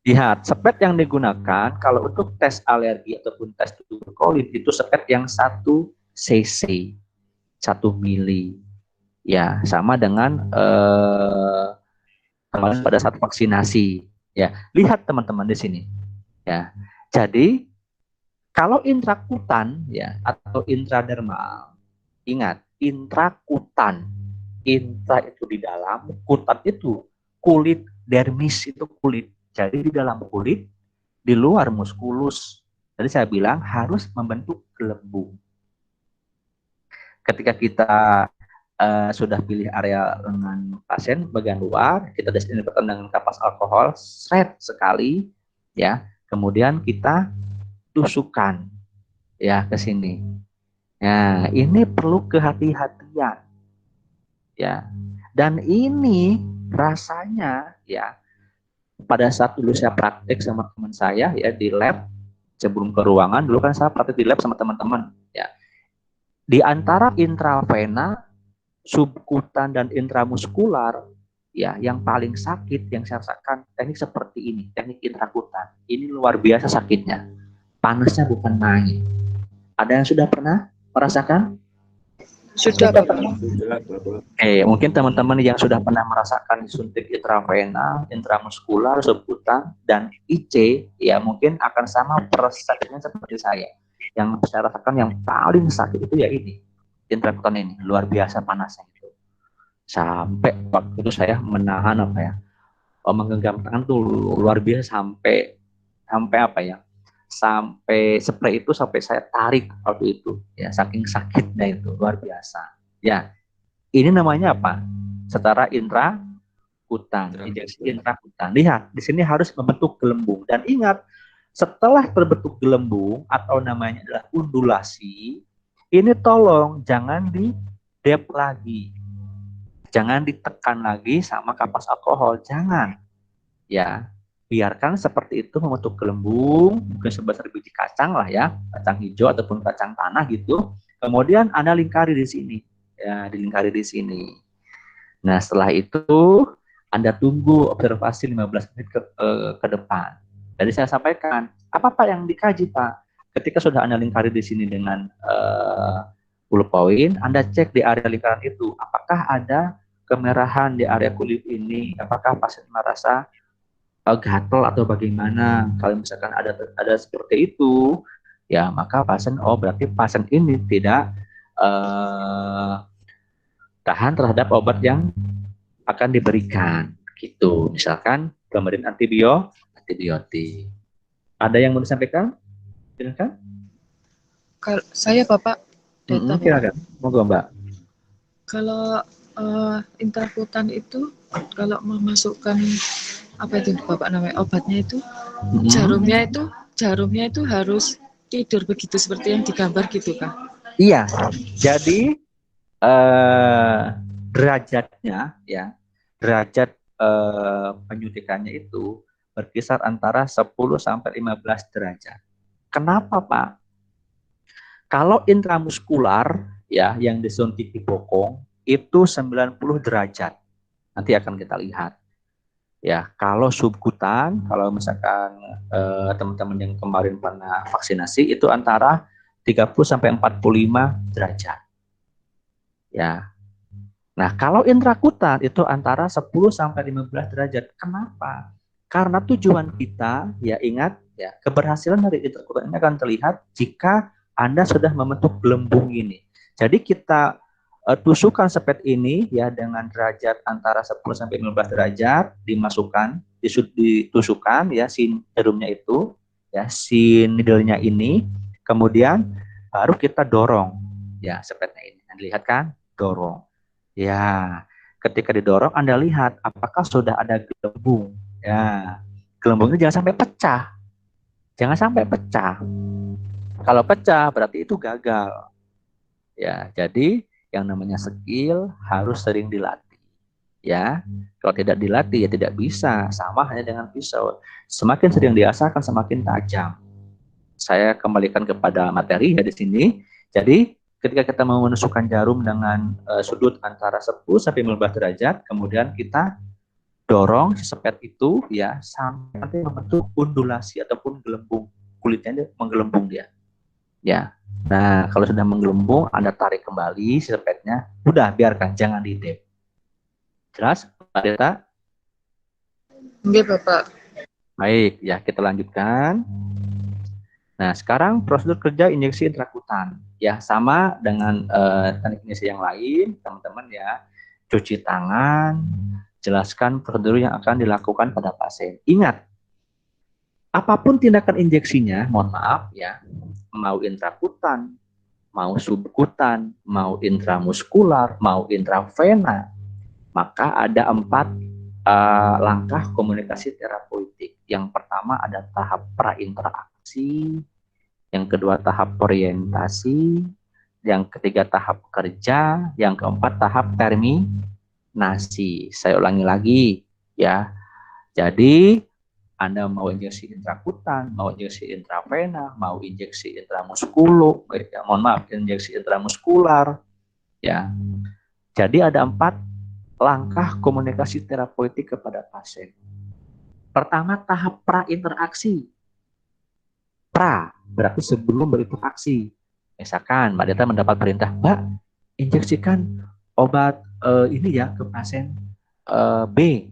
Lihat, sepet yang digunakan kalau untuk tes alergi ataupun tes tuberkulin itu sepet yang 1 cc, 1 mili. Ya, sama dengan kemarin pada saat vaksinasi. Ya, lihat teman-teman di sini. Ya, jadi kalau intrakutan ya atau intradermal, ingat intrakutan, intra itu di dalam, kutan itu kulit, dermis itu kulit. Jadi di dalam kulit, di luar muskulus. Jadi saya bilang harus membentuk gelembung. Ketika kita sudah pilih area lengan pasien bagian luar, kita desinfektan dengan kapas alkohol, seret sekali, ya. Kemudian kita tusukkan, ya ke sini. Nah, ini perlu kehati-hatian, ya. Dan ini rasanya, ya, pada saat dulu saya praktek sama teman saya, ya di lab sebelum ke ruangan, dulu kan saya praktek di lab sama teman-teman, ya. Di antara intravena, subkutan dan intramuskular, ya yang paling sakit yang saya rasakan teknik seperti ini, teknik intrakutan. Ini luar biasa sakitnya, panasnya bukan main. Ada yang sudah pernah merasakan? Sudah, Bapak. Sudah, Bapak. Mungkin teman-teman yang sudah pernah merasakan suntik intravena, intramuskular, subkutan, dan IC, ya mungkin akan sama persepsinya seperti saya. Yang saya rasakan yang paling sakit itu ya ini, intrakutan ini, luar biasa panasnya itu. Sampai waktu itu saya menahan menggenggam tangan tuh luar biasa sampai apa ya? Sampai spray itu sampai saya tarik waktu itu, ya saking sakitnya itu luar biasa. Ya, ini namanya apa? Setara intrakutan, injeksi intrakutan. Lihat, di sini harus membentuk gelembung. Dan ingat, setelah terbentuk gelembung atau namanya adalah undulasi, ini tolong jangan di-dep lagi. Jangan ditekan lagi sama kapas alkohol, jangan. Ya, biarkan seperti itu membentuk gelembung, mungkin sebesar biji kacang lah ya, kacang hijau ataupun kacang tanah gitu. Kemudian Anda lingkari di sini. Ya, dilingkari di sini. Nah, setelah itu Anda tunggu observasi 15 menit ke depan. Jadi saya sampaikan, apa Pak yang dikaji Pak? Ketika sudah Anda lingkari di sini dengan 10 poin, Anda cek di area lingkaran itu, apakah ada kemerahan di area kulit ini, apakah pasien merasa gatal atau bagaimana. Kalau misalkan ada seperti itu, ya maka berarti pasien ini tidak tahan terhadap obat yang akan diberikan gitu. Misalkan pemberian antibiotik. Ada yang mau disampaikan? Silakan. Saya Bapak datang. Silakan. Monggo Mbak. Kalau intrakutan itu kalau memasukkan apa itu Bapak namanya obatnya itu jarumnya itu harus tidur begitu seperti yang digambar gitu kan? Iya. Jadi derajatnya ya, derajat penyuntikannya itu berkisar antara 10 sampai 15 derajat. Kenapa, Pak? Kalau intramuskular ya yang disuntik di bokong itu 90 derajat. Nanti akan kita lihat. Ya, kalau subkutan, kalau misalkan teman-teman yang kemarin pernah vaksinasi itu antara 30 sampai 45 derajat. Ya. Nah, kalau intrakutan itu antara 10 sampai 15 derajat. Kenapa? Karena tujuan kita, ya ingat, ya keberhasilan dari intrakutan ini akan terlihat jika Anda sudah membentuk gelembung ini. Jadi kita tusukan sepet ini ya dengan derajat antara 10 sampai 15 derajat, dimasukkan, ditusukkan ya si jarumnya itu, ya si needle-nya ini, kemudian baru kita dorong ya sepetnya ini. Anda lihat kan? Dorong. Ya, ketika didorong Anda lihat apakah sudah ada gelembung. Ya, gelembungnya jangan sampai pecah. Jangan sampai pecah. Kalau pecah berarti itu gagal. Ya, jadi yang namanya skill harus sering dilatih. Ya, kalau tidak dilatih ya tidak bisa. Sama hanya dengan pisau. Semakin sering diasahkan semakin tajam. Saya kembalikan kepada materi ya di sini. Jadi ketika kita mau menusukkan jarum dengan sudut antara 10 sampai 15 derajat, kemudian kita dorong sepet itu ya sampai membentuk undulasi ataupun gelembung, kulitnya menggelembung dia. Ya. Nah, kalau sudah menggelembung, Anda tarik kembali si sepetnya. Udah, biarkan, jangan di-tap. Jelas, Mbak Deta? Enggak, Bapak. Baik, ya kita lanjutkan. Nah, sekarang prosedur kerja injeksi intrakutan. Ya, sama dengan teknik injeksi yang lain, teman-teman ya. Cuci tangan, jelaskan prosedur yang akan dilakukan pada pasien. Ingat, apapun tindakan injeksinya, mohon maaf ya, mau intrakutan, mau subkutan, mau intramuskular, mau intravena, maka ada 4 langkah komunikasi terapeutik. Yang pertama ada tahap prainteraksi, yang kedua tahap orientasi, yang ketiga tahap kerja, yang keempat tahap terminasi. Saya ulangi lagi ya. Jadi Anda mau injeksi intrakutan, mau injeksi intravena, mau injeksi mohon maaf, injeksi intramuskular, ya. Jadi ada 4 langkah komunikasi terapeutik kepada pasien. Pertama, tahap prainteraksi. Pra berarti sebelum berinteraksi. Misalkan Mbak Deta mendapat perintah, Mbak, injeksikan obat ini ya ke pasien B.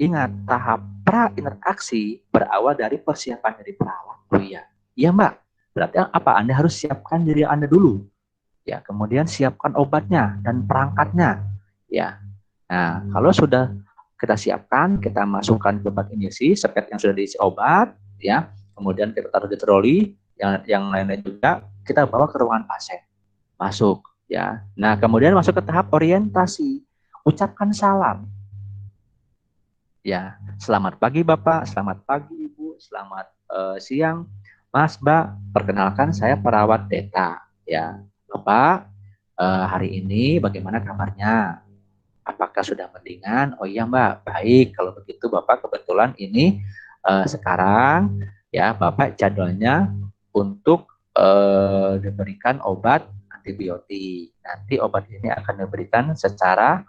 Ingat, tahap prainteraksi berawal dari persiapan dari perawat. Oh iya, iya Mbak. Berarti apa? Anda harus siapkan diri Anda dulu. Ya, kemudian siapkan obatnya dan perangkatnya. Ya. Nah, kalau sudah kita siapkan, kita masukkan ke bak injeksi, sepet yang sudah diisi obat, ya. Kemudian kita taruh di troli, yang lainnya juga kita bawa ke ruangan pasien. Masuk, ya. Nah, kemudian masuk ke tahap orientasi. Ucapkan salam. Ya, selamat pagi Bapak, selamat pagi Ibu, selamat siang Mas, Mbak. Perkenalkan saya perawat Deta. Ya, Bapak, hari ini bagaimana kabarnya? Apakah sudah mendingan? Oh iya Mbak, baik. Kalau begitu Bapak kebetulan ini sekarang ya Bapak jadwalnya untuk diberikan obat antibiotik. Nanti obat ini akan diberikan secara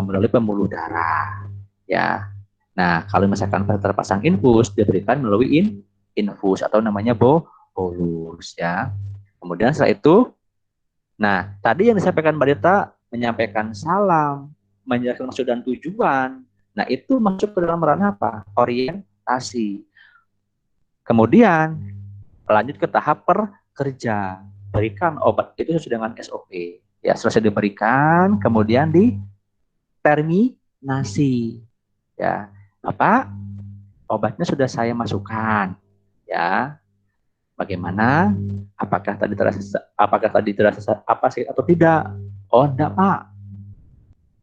melalui pembuluh darah. Ya. Nah, kalau misalkan terpasang infus, diberikan melalui infus atau namanya bolus ya. Kemudian setelah itu, nah tadi yang disampaikan Mbak Dita menyampaikan salam, menjelaskan maksud dan tujuan. Nah, itu masuk ke dalam ranah apa? Orientasi. Kemudian lanjut ke tahap kerja. Berikan obat itu sesuai dengan SOP. Ya, selesai diberikan, kemudian di terminasi. Ya, apa? Obatnya sudah saya masukkan. Ya, bagaimana? Apakah tadi terasa apa sih atau tidak? Oh, enggak, Pak.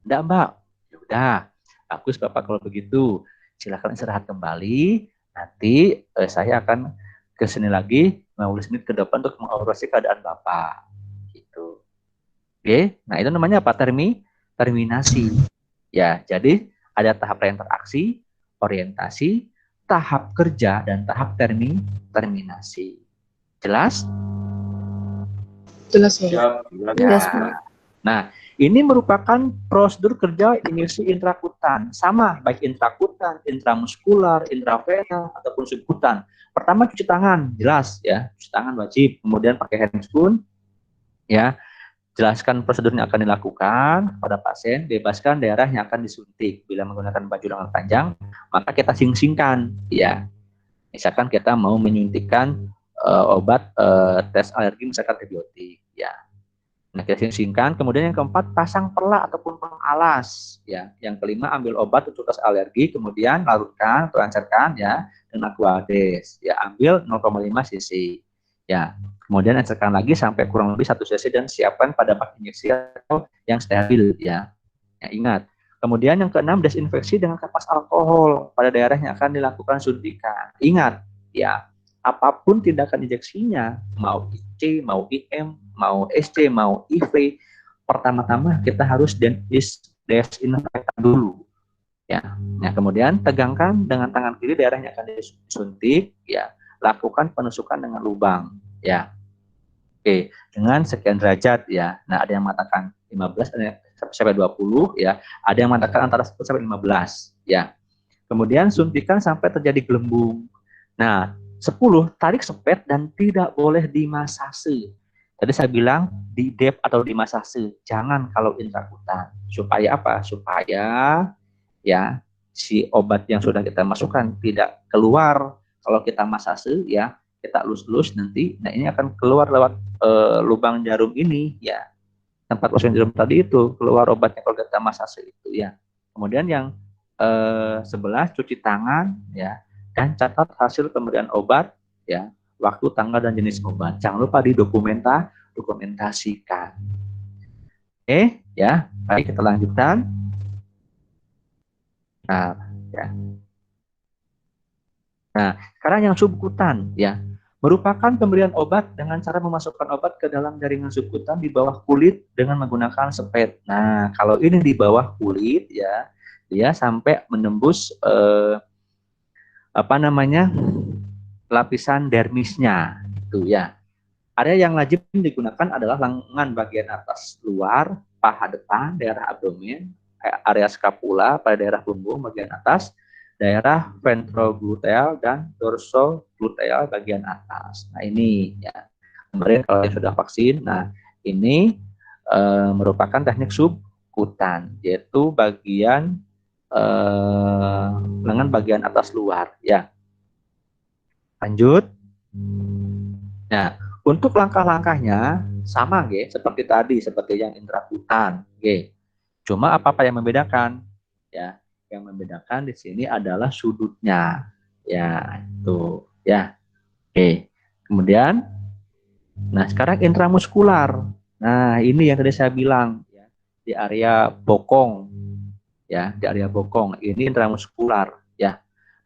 Enggak, Mbak. Ya udah, bagus Bapak kalau begitu. Silakan istirahat kembali. Nanti saya akan ke sini lagi 15 menit ke depan untuk mengoperasi keadaan Bapak. Gitu. Oke, nah itu namanya apa? Terminasi. Ya, jadi ada tahap reinteraksi, orientasi, tahap kerja, dan tahap terminasi. Jelas? Jelas, Bapak. Siap. Jelas, Ya. Pak. Nah, ini merupakan prosedur kerja injeksi intrakutan. Sama, baik intrakutan, intramuskular, intravena, ataupun subkutan. Pertama, cuci tangan. Jelas ya, cuci tangan wajib. Kemudian pakai handscoon. Ya, jelaskan prosedur yang akan dilakukan pada pasien, bebaskan daerah yang akan disuntik. Bila menggunakan baju lengan panjang, maka kita sing-singkan. Ya, misalkan kita mau menyuntikkan obat tes alergi, misalkan antibiotik. Ya, nah kita sing-singkan. Kemudian yang keempat, pasang perla ataupun pengalas. Ya, yang kelima, ambil obat untuk tes alergi, kemudian larutkan atau encerkan ya dengan Aquades. Ya, ambil 0,5 cc. Ya, kemudian encerkan lagi sampai kurang lebih 1 cc dan siapkan pada bak injeksi atau yang steril ya. Ya, ingat. Kemudian yang keenam, desinfeksi dengan kapas alkohol pada daerah yang akan dilakukan suntikan. Ingat ya, apapun tindakan injeksinya, mau IC, mau IM, mau SC, mau IV, pertama-tama kita harus desinfektan dulu. Ya. Nah, kemudian tegangkan dengan tangan kiri daerah yang akan disuntik, ya. Lakukan penusukan dengan lubang, ya. Oke, dengan sekian derajat, ya. Nah, ada yang mengatakan 15 sampai 20, ya. Ada yang mengatakan antara 10 sampai 15, ya. Kemudian suntikan sampai terjadi gelembung. Nah, 10, tarik sepet dan tidak boleh dimasase. Tadi saya bilang di dep atau dimasase, jangan kalau intrakutan. Supaya apa? Supaya ya si obat yang sudah kita masukkan tidak keluar. Kalau kita masase ya, kita elus-elus nanti, nah ini akan keluar lewat lubang jarum ini ya. Tempat lubang jarum tadi itu keluar obatnya kalau kita masase itu ya. Kemudian yang sebelah cuci tangan ya, dan catat hasil pemberian obat ya, waktu, tanggal, dan jenis obat. Jangan lupa dokumentasikan. Oke ya, baik kita lanjutkan. Nah, ya. Nah, sekarang yang subkutan ya, merupakan pemberian obat dengan cara memasukkan obat ke dalam jaringan subkutan di bawah kulit dengan menggunakan sepet. Nah, kalau ini di bawah kulit ya, dia sampai menembus lapisan dermisnya itu ya. Area yang lazim digunakan adalah lengan bagian atas luar, paha depan, daerah abdomen, area skapula pada daerah punggung bagian atas, daerah ventrogluteal dan dorsogluteal bagian atas. Nah ini ya, kemarin kalau yang sudah vaksin, nah ini merupakan teknik subkutan, yaitu bagian lengan bagian atas luar ya. Lanjut. Nah, untuk langkah-langkahnya sama seperti tadi, seperti yang intrakutan. Cuma apa yang membedakan? Ya, yang membedakan di sini adalah sudutnya. Ya, itu ya. Kemudian nah sekarang intramuskular. Nah, ini yang tadi saya bilang ya, di area bokong. Ya, di area bokong. Ini intramuskular ya.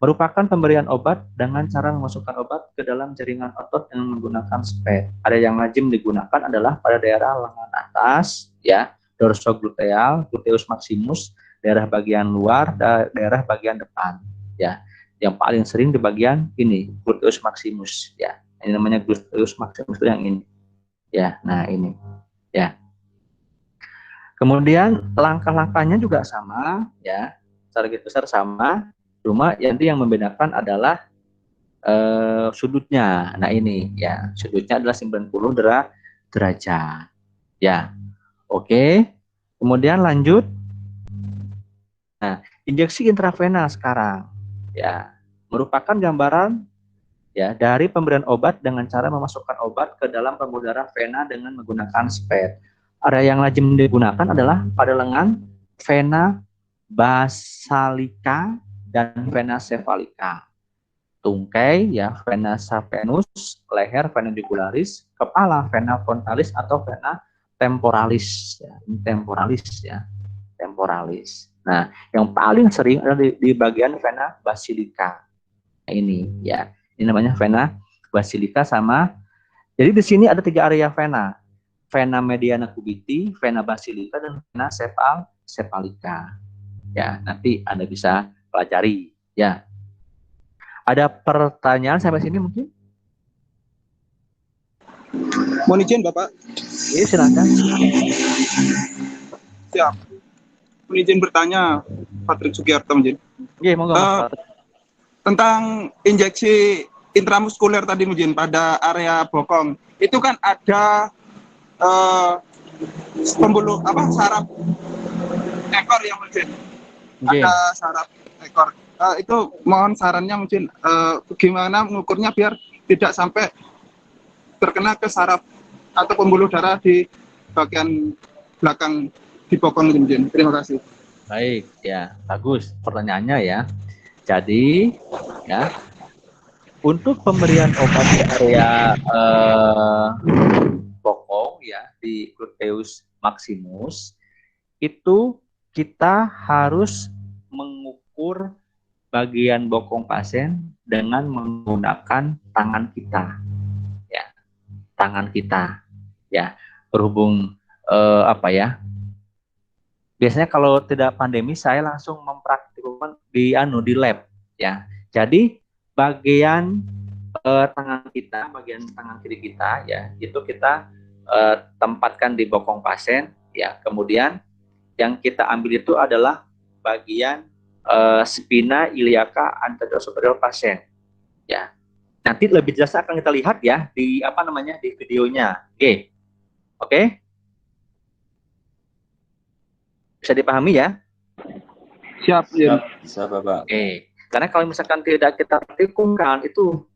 Merupakan pemberian obat dengan cara memasukkan obat ke dalam jaringan otot dengan menggunakan sepet. Area yang lazim digunakan adalah pada daerah lengan atas, ya, dorsogluteal, gluteus maximus, daerah bagian luar, daerah bagian depan, ya. Yang paling sering di bagian ini, gluteus maximus, ya. Ini namanya gluteus maximus itu yang ini, ya. Nah ini, ya. Kemudian langkah-langkahnya juga sama, ya. Secara besar sama. Cuma nanti yang membedakan adalah sudutnya. Nah ini ya, sudutnya adalah 90 derajat. Ya, oke. Kemudian lanjut. Nah, injeksi intravena sekarang. Ya, merupakan gambaran ya dari pemberian obat dengan cara memasukkan obat ke dalam pembuluh darah vena dengan menggunakan spet. Area yang lazim digunakan adalah pada lengan, vena basalica dan vena cephalica, tungkai ya, vena saphenus, leher vena jugularis, kepala vena frontalis atau vena temporalis ya, temporalis. Nah, yang paling sering ada di bagian vena basilica. Nah, ini ya, ini namanya vena basilica sama. Jadi di sini ada 3 area vena. Vena mediana cubiti, vena basilica, dan vena cephalica. Ya, nanti Anda bisa pelajari ya. Ada pertanyaan sampai sini mungkin? Mohon izin Bapak. Iya, silakan. Siap. Mohon izin bertanya, Patrick Sugiarto izin. Iya, monggo. Tentang injeksi intramuskuler tadi izin pada area bokong. Itu kan ada pembuluh saraf ekor yang izin. Ada saraf ekor. Itu mohon sarannya mungkin bagaimana mengukurnya biar tidak sampai terkena ke saraf atau pembuluh darah di bagian belakang di bokong mungkin. Terima kasih. Baik, ya, bagus pertanyaannya ya. Jadi ya, untuk pemberian obat di area bokong ya, di gluteus maximus itu kita harus mengukur bagian bokong pasien dengan menggunakan tangan kita, ya, tangan kita, ya, berhubung biasanya kalau tidak pandemi saya langsung mempraktikkan di lab, ya. Jadi bagian tangan kita, bagian tangan kiri kita, ya, itu kita tempatkan di bokong pasien, ya. Kemudian yang kita ambil itu adalah bagian spina iliaca anterior superior pasien, ya. Nanti lebih jelas akan kita lihat ya di di videonya. Oke. Bisa dipahami ya? Siap, Yun. Siap, bisa Bapak. Oke. Karena kalau misalkan tidak kita tikungkan itu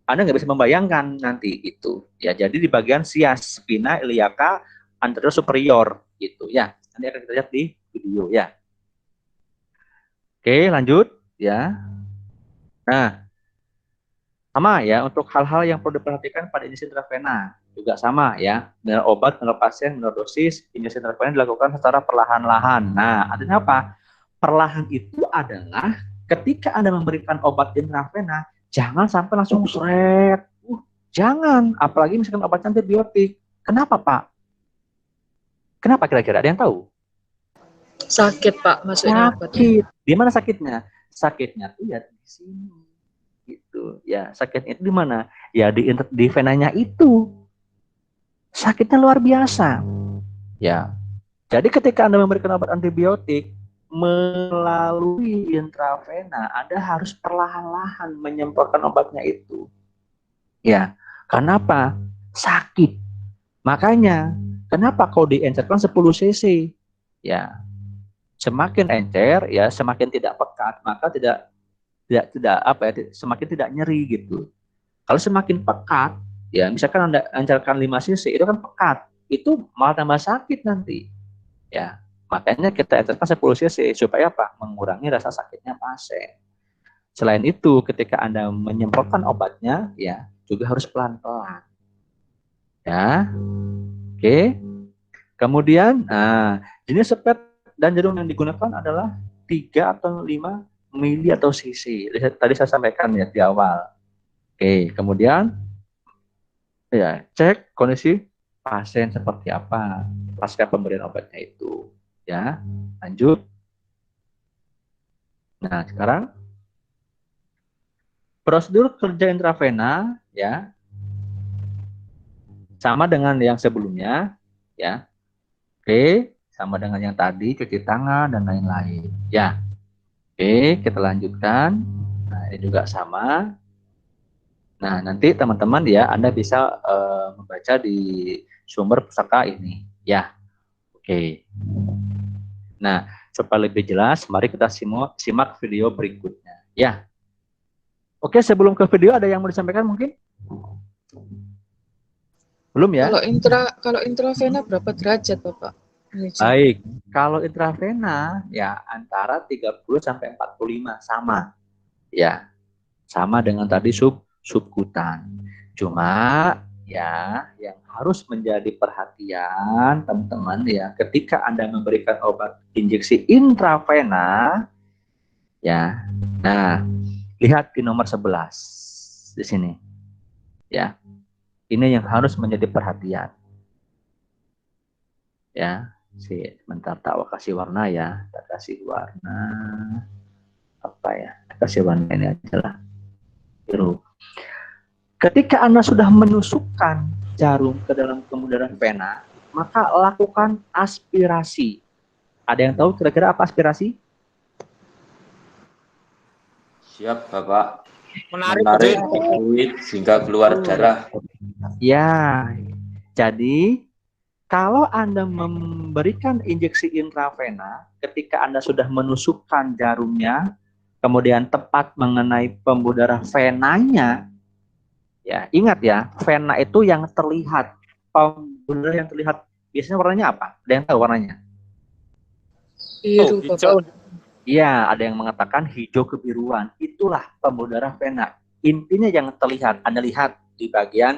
Anda nggak bisa membayangkan nanti itu. Ya, jadi di bagian sias, spina, iliaka, anterior superior gitu ya. Nanti akan kita lihat di video ya. Oke, lanjut ya. Nah, sama ya untuk hal-hal yang perlu diperhatikan pada injeksi intravena juga sama ya. Minum obat, minum pasien, minum dosis, injeksi intravena dilakukan secara perlahan-lahan. Nah, artinya apa? Perlahan itu adalah ketika Anda memberikan obat intravena, jangan sampai langsung seret. Jangan, apalagi misalkan obat antibiotik. Kenapa, Pak? Kenapa kira-kira? Ada yang tahu? Sakit Pak, maksudnya obatnya. Sakit. Di mana sakitnya? Sakitnya tuh ya di sini. Gitu. Ya, sakitnya itu di mana? Ya di venanya itu. Sakitnya luar biasa. Ya. Jadi ketika Anda memberikan obat antibiotik melalui intravena, Anda harus perlahan-lahan menyemprotkan obatnya itu. Ya. Kenapa? Sakit. Makanya, kenapa kalau diencerkan 10 cc? Ya. Semakin encer, ya semakin tidak pekat, maka tidak semakin tidak nyeri gitu. Kalau semakin pekat, ya misalkan Anda encerkan 5 cc, itu kan pekat. Itu malah tambah sakit nanti. Ya. Makanya kita encerkan 10 cc supaya apa? Mengurangi rasa sakitnya pasien. Selain itu, ketika Anda menyemprotkan obatnya, ya juga harus pelan-pelan. Ya. Oke. Kemudian, jenis sepet dan jarum yang digunakan adalah 3 atau 5 mili atau cc. Tadi saya sampaikan ya di awal. Oke, kemudian ya cek kondisi pasien seperti apa pasca pemberian obatnya itu. Ya, lanjut. Nah, sekarang prosedur kerja intravena ya sama dengan yang sebelumnya ya. Oke, sama dengan yang tadi, cuci tangan dan lain-lain. Ya, oke, kita lanjutkan. Nah, ini juga sama. Nah, nanti teman-teman ya, Anda bisa membaca di sumber pusaka ini. Ya, oke. Nah, supaya lebih jelas, mari kita simak video berikutnya. Ya, oke, sebelum ke video ada yang mau disampaikan mungkin? Belum ya? Kalau intravena berapa derajat Bapak? Baik, kalau intravena ya antara 30 sampai 45 sama. Ya. Sama dengan tadi subkutan. Cuma ya yang harus menjadi perhatian teman-teman ya ketika Anda memberikan obat injeksi intravena ya. Nah, lihat di nomor 11 di sini. Ya. Ini yang harus menjadi perhatian. Ya, sebentar tak kasih warna ya. Tak kasih warna apa ya? Kasih warna ini aja lah. Biru. Ketika Anda sudah menusukkan jarum ke dalam pembuluh vena, maka lakukan aspirasi. Ada yang tahu kira-kira apa aspirasi? Siap Bapak. Menarik fluid sehingga keluar darah. Ya, jadi kalau Anda memberikan injeksi intravena, ketika Anda sudah menusukkan jarumnya, kemudian tepat mengenai pembuluh darah venanya, ya ingat ya, vena itu yang terlihat, pembuluh darah yang terlihat biasanya warnanya apa? Ada yang tahu warnanya? Biru, hijau. Iya, ada yang mengatakan hijau kebiruan. Itulah pembuluh darah vena. Intinya yang terlihat, Anda lihat di bagian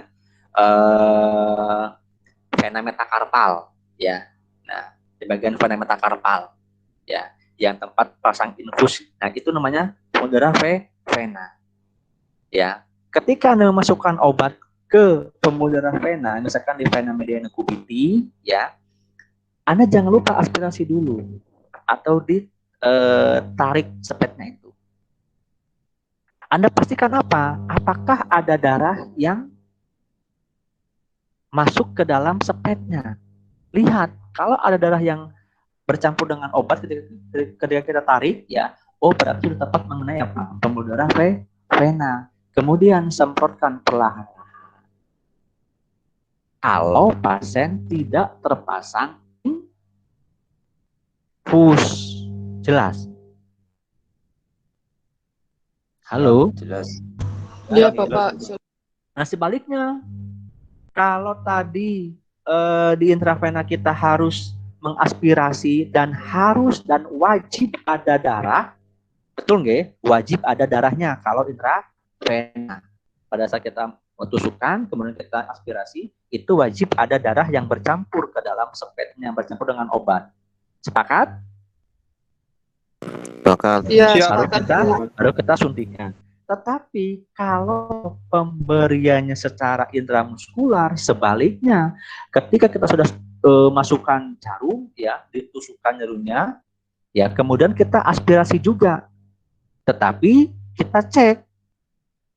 vena metakarpal, ya. Nah, di bagian vena metakarpal, ya, yang tempat pasang infus. Nah, itu namanya pembuluh darah vena. Ya, ketika Anda memasukkan obat ke pembuluh darah vena, misalkan di vena mediana cubitis, ya, Anda jangan lupa aspirasi dulu atau ditarik sepetnya itu. Anda pastikan apa? Apakah ada darah yang masuk ke dalam sepetnya? Lihat, kalau ada darah yang bercampur dengan obat ketika kita tarik, ya, oh berarti sudah tepat mengenai apa? Pembuluh darah vena. Kemudian semprotkan perlahan. Kalau pasien tidak terpasang infus. Jelas? Halo? Jelas. Iya, Bapak. Nah, sebaliknya, kalau tadi di intravena kita harus mengaspirasi dan harus dan wajib ada darah, betul nggak? Wajib ada darahnya kalau intravena. Pada saat kita tusukan, kemudian kita aspirasi, itu wajib ada darah yang bercampur ke dalam sepetnya, bercampur dengan obat. Sepakat? Bakal. Iya, Baru kita suntikkan. Tetapi kalau pemberiannya secara intramuskular, sebaliknya, ketika kita sudah masukkan jarum, ya, ditusukkan jarumnya, ya, kemudian kita aspirasi juga. Tetapi kita cek,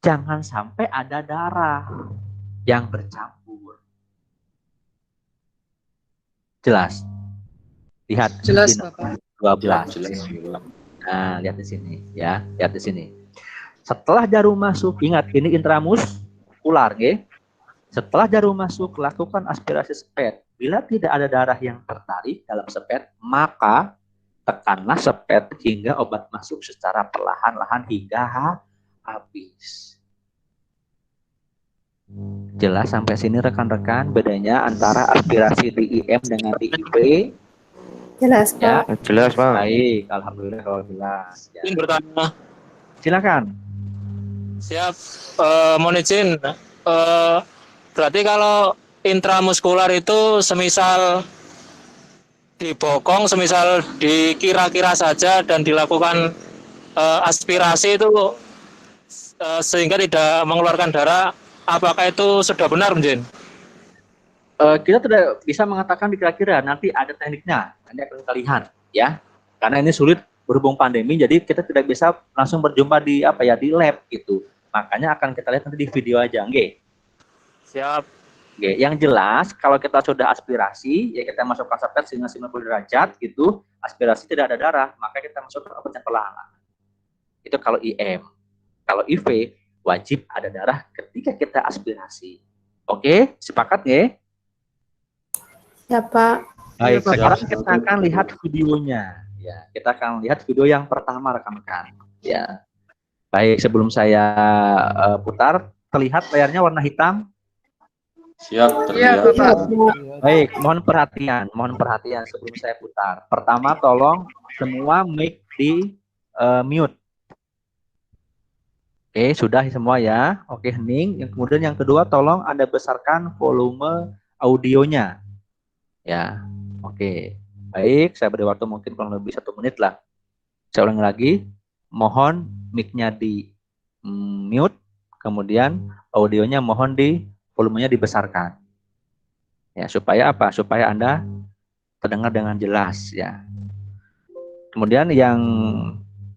jangan sampai ada darah yang bercampur. Jelas? Lihat. Jelas, di Bapak. 12. Jelas. Nah, lihat di sini, ya, lihat di sini. Setelah jarum masuk, ingat ini intramuskular, nggih. Setelah jarum masuk, lakukan aspirasi sepet. Bila tidak ada darah yang tertarik dalam sepet, maka tekanlah sepet hingga obat masuk secara perlahan-lahan hingga habis. Jelas sampai sini rekan-rekan bedanya antara aspirasi di IM dengan di IV? Jelas, Ya, Pak. Jelas, Pak. baik. Alhamdulillah kalau jelas. Ya. Izin bertanya. Silakan. Siap. Mohon izin. Berarti kalau intramuskular itu semisal dibokong, semisal dikira-kira saja dan dilakukan aspirasi itu sehingga tidak mengeluarkan darah, apakah itu sudah benar, Mjen? Kita tidak bisa mengatakan kira-kira, nanti ada tekniknya, nanti akan kita lihat, ya. Karena ini sulit berhubung pandemi, jadi kita tidak bisa langsung berjumpa di di lab gitu. Makanya akan kita lihat nanti di video aja, nggih. Siap. Nggih. Yang jelas kalau kita sudah aspirasi, ya kita masukkan sepet sehingga 90 derajat gitu, aspirasi tidak ada darah, maka kita masukkan obatnya perlahan. Itu kalau IM. Kalau IV wajib ada darah ketika kita aspirasi. Oke, sepakat nggih? Ya, Pak. Baik, Bapak. sekarang kita akan lihat videonya. Ya, kita akan lihat video yang pertama rekan-rekan. Ya, baik. Sebelum saya putar, terlihat layarnya warna hitam. Siap, Iya, terlihat. Bapak. Baik, mohon perhatian sebelum saya putar. Pertama, tolong semua mic di mute. Oke, sudah semua ya. Oke, hening. Yang kemudian yang kedua, tolong Anda besarkan volume audionya. Ya, oke. Baik, saya beri waktu mungkin kurang lebih 1 menit lah. Saya ulangi lagi, mohon mic-nya di mute, kemudian audionya mohon volumenya dibesarkan. Ya, supaya apa? Supaya Anda terdengar dengan jelas ya. Kemudian yang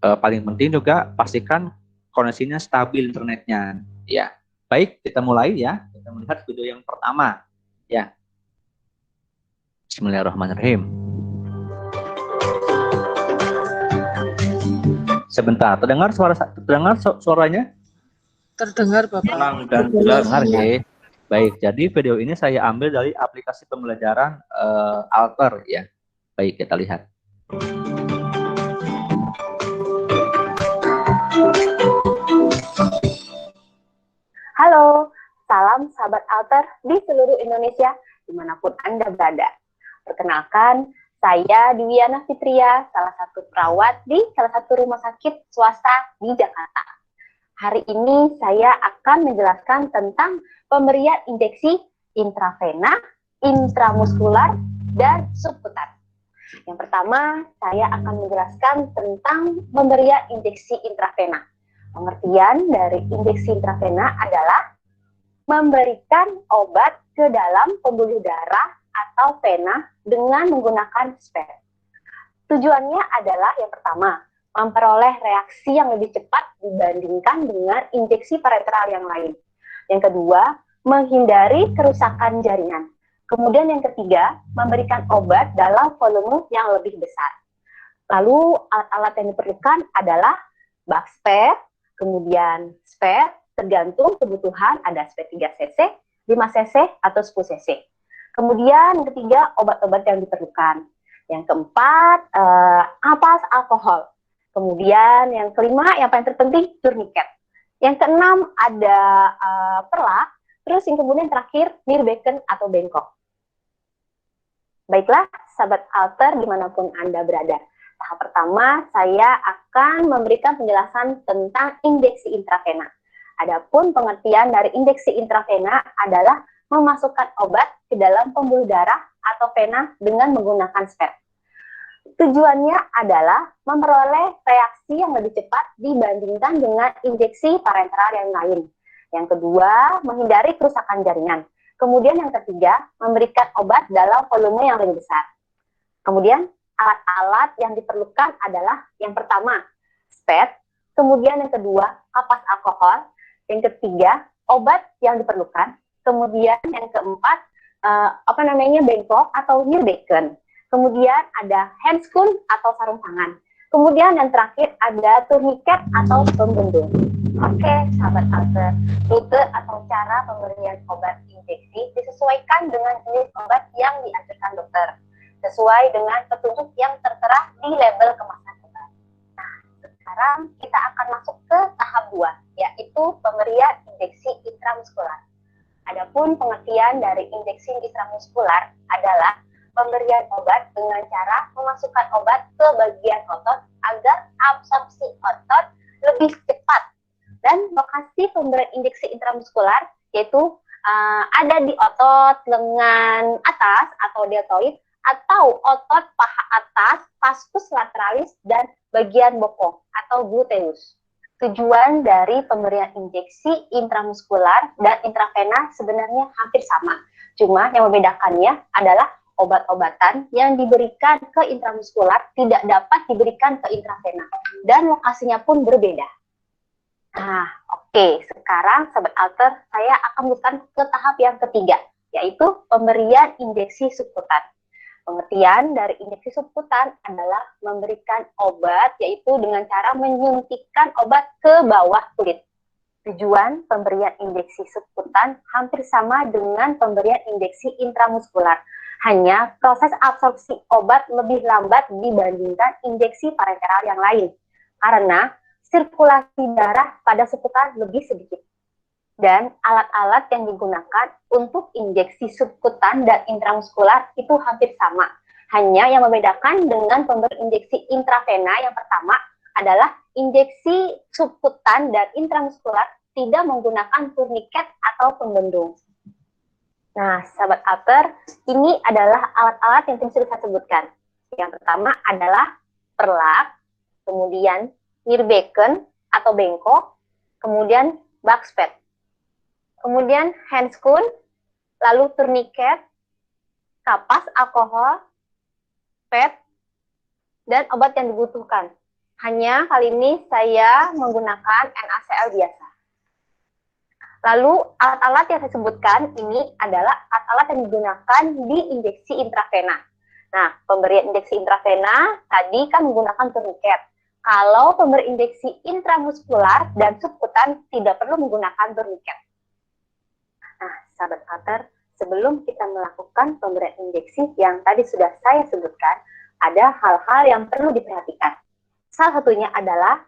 paling penting juga pastikan koneksinya stabil internetnya. Ya, baik, kita mulai ya. Kita melihat video yang pertama. Ya. Bismillahirrahmanirrahim. Sebentar, terdengar suaranya? Terdengar, Bapak. Tenang dan jelas. Dengar ya. Baik, jadi video ini saya ambil dari aplikasi pembelajaran Alter ya. Baik, kita lihat. Halo, salam sahabat Alter di seluruh Indonesia, dimanapun Anda berada. Perkenalkan, saya Diwiana Fitria, salah satu perawat di salah satu rumah sakit swasta di Jakarta. Hari ini saya akan menjelaskan tentang pemberian injeksi intravena, intramuskular, dan subkutan. Yang pertama, saya akan menjelaskan tentang pemberian injeksi intravena. Pengertian dari injeksi intravena adalah memberikan obat ke dalam pembuluh darah atau vena dengan menggunakan spet. Tujuannya adalah yang pertama, memperoleh reaksi yang lebih cepat dibandingkan dengan injeksi parenteral yang lain. Yang kedua, menghindari kerusakan jaringan. Kemudian yang ketiga, memberikan obat dalam volume yang lebih besar. Lalu alat-alat yang diperlukan adalah bak spet, kemudian spet, tergantung kebutuhan, ada sampai 3 cc, 5 cc, atau 10 cc. Kemudian yang ketiga, obat-obat yang diperlukan. Yang keempat, ampas alkohol. Kemudian yang kelima, yang paling terpenting, turniket. Yang keenam, ada perlak. Terus yang kemudian terakhir, nirbeken atau bengkok. Baiklah, sahabat alter dimanapun Anda berada. Tahap pertama, saya akan memberikan penjelasan tentang injeksi intravena. Adapun pengertian dari injeksi intravena adalah memasukkan obat ke dalam pembuluh darah atau vena dengan menggunakan spet. Tujuannya adalah memperoleh reaksi yang lebih cepat dibandingkan dengan injeksi parenteral yang lain. Yang kedua, menghindari kerusakan jaringan. Kemudian yang ketiga, memberikan obat dalam volume yang lebih besar. Kemudian alat-alat yang diperlukan adalah yang pertama, spet. Kemudian yang kedua, ampas alkohol. Yang ketiga, obat yang diperlukan. Kemudian yang keempat, bengkok atau nirbeken. Kemudian ada handscoon atau sarung tangan. Kemudian yang terakhir ada turniket atau pembendung. Oke, sahabat alter, rute atau cara pemberian obat injeksi disesuaikan dengan jenis obat yang dianjurkan dokter, sesuai dengan petunjuk yang tertera di label kemasan obat. Nah, sekarang kita akan masuk ke tahap 2, yaitu pemberian injeksi intramuskular. Adapun pengertian dari injeksi intramuskular adalah pemberian obat dengan cara memasukkan obat ke bagian otot agar absorpsi otot lebih cepat. Dan lokasi pemberian injeksi intramuskular yaitu ada di otot lengan atas atau deltoid atau otot paha atas, vastus lateralis, dan bagian bokong atau gluteus. Tujuan dari pemberian injeksi intramuskular dan intravena sebenarnya hampir sama. Cuma yang membedakannya adalah obat-obatan yang diberikan ke intramuskular tidak dapat diberikan ke intravena. Dan lokasinya pun berbeda. Nah, oke. Sekarang, Sobat Alter, saya akan melanjutkan ke tahap yang ketiga, yaitu pemberian injeksi subkutan. Pengertian dari injeksi subkutan adalah memberikan obat, yaitu dengan cara menyuntikkan obat ke bawah kulit. Tujuan pemberian injeksi subkutan hampir sama dengan pemberian injeksi intramuskular. Hanya proses absorpsi obat lebih lambat dibandingkan injeksi parenteral yang lain. Karena sirkulasi darah pada subkutan lebih sedikit. Dan alat-alat yang digunakan untuk injeksi subkutan dan intramuskular itu hampir sama. Hanya yang membedakan dengan pemberian injeksi intravena yang pertama adalah injeksi subkutan dan intramuskular tidak menggunakan turniket atau pembendung. Nah, sahabat alter, ini adalah alat-alat yang tadi sudah saya sebutkan. Yang pertama adalah perlak, kemudian nirbeken atau bengkok, kemudian bakspet. Kemudian handscoon, lalu turniket, kapas alkohol, pet, dan obat yang dibutuhkan. Hanya kali ini saya menggunakan NaCl biasa. Lalu alat-alat yang saya sebutkan ini adalah alat-alat yang digunakan di injeksi intravena. Nah, pemberian injeksi intravena tadi kan menggunakan turniket. Kalau pemberian injeksi intramuskular dan subkutan tidak perlu menggunakan turniket. Nah, sahabat alter, sebelum kita melakukan pemberian injeksi yang tadi sudah saya sebutkan, ada hal-hal yang perlu diperhatikan. Salah satunya adalah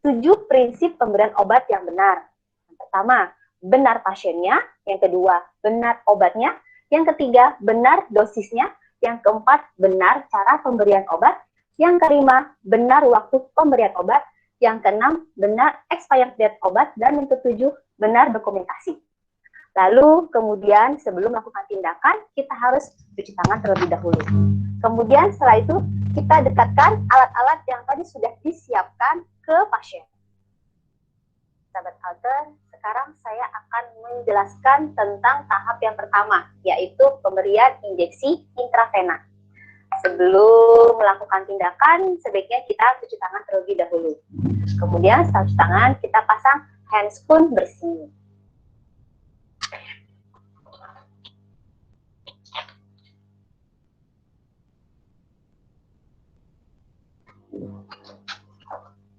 7 prinsip pemberian obat yang benar. Yang pertama, benar pasiennya. Yang kedua, benar obatnya. Yang ketiga, benar dosisnya. Yang keempat, benar cara pemberian obat. Yang kelima, benar waktu pemberian obat. Yang keenam, benar expired date obat. Dan yang ketujuh, benar dokumentasi. Lalu kemudian sebelum melakukan tindakan, kita harus cuci tangan terlebih dahulu. Kemudian setelah itu, kita dekatkan alat-alat yang tadi sudah disiapkan ke pasien. Sahabat alter, sekarang saya akan menjelaskan tentang tahap yang pertama, yaitu pemberian injeksi intravena. Sebelum melakukan tindakan, sebaiknya kita cuci tangan terlebih dahulu. Kemudian setelah cuci tangan, kita pasang handscoon bersih.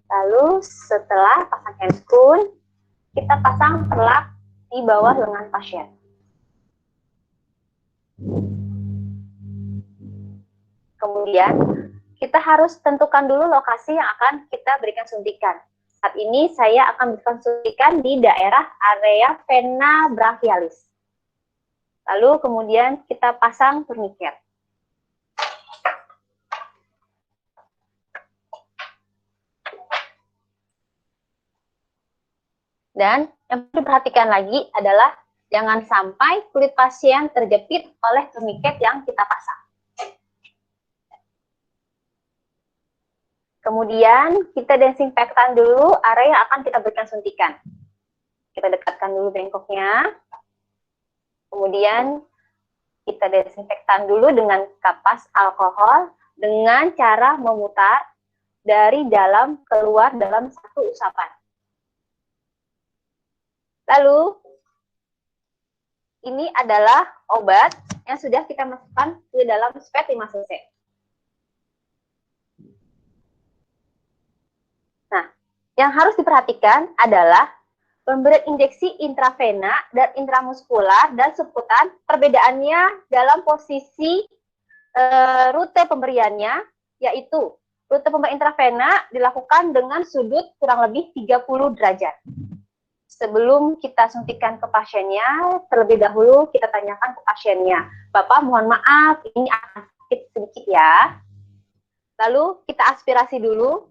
Lalu setelah pasang handscoon, kita pasang perlak di bawah lengan pasien. Kemudian, kita harus tentukan dulu lokasi yang akan kita berikan suntikan. Saat ini saya akan berikan suntikan di daerah area vena brachialis. Lalu kemudian kita pasang turniket. Dan yang perlu diperhatikan lagi adalah jangan sampai kulit pasien terjepit oleh turniket yang kita pasang. Kemudian kita desinfektan dulu area yang akan kita berikan suntikan. Kita dekatkan dulu bengkoknya. Kemudian kita desinfektan dulu dengan kapas alkohol dengan cara memutar dari dalam keluar dalam satu usapan. Lalu, ini adalah obat yang sudah kita masukkan ke dalam spet 5 cc. Nah, yang harus diperhatikan adalah pemberian injeksi intravena dan intramuskular dan subkutan, perbedaannya dalam posisi rute pemberiannya, yaitu rute pemberian intravena dilakukan dengan sudut kurang lebih 30 derajat. Sebelum kita suntikan ke pasiennya, terlebih dahulu kita tanyakan ke pasiennya, Bapak mohon maaf, ini akan sakit sedikit ya. Lalu kita aspirasi dulu.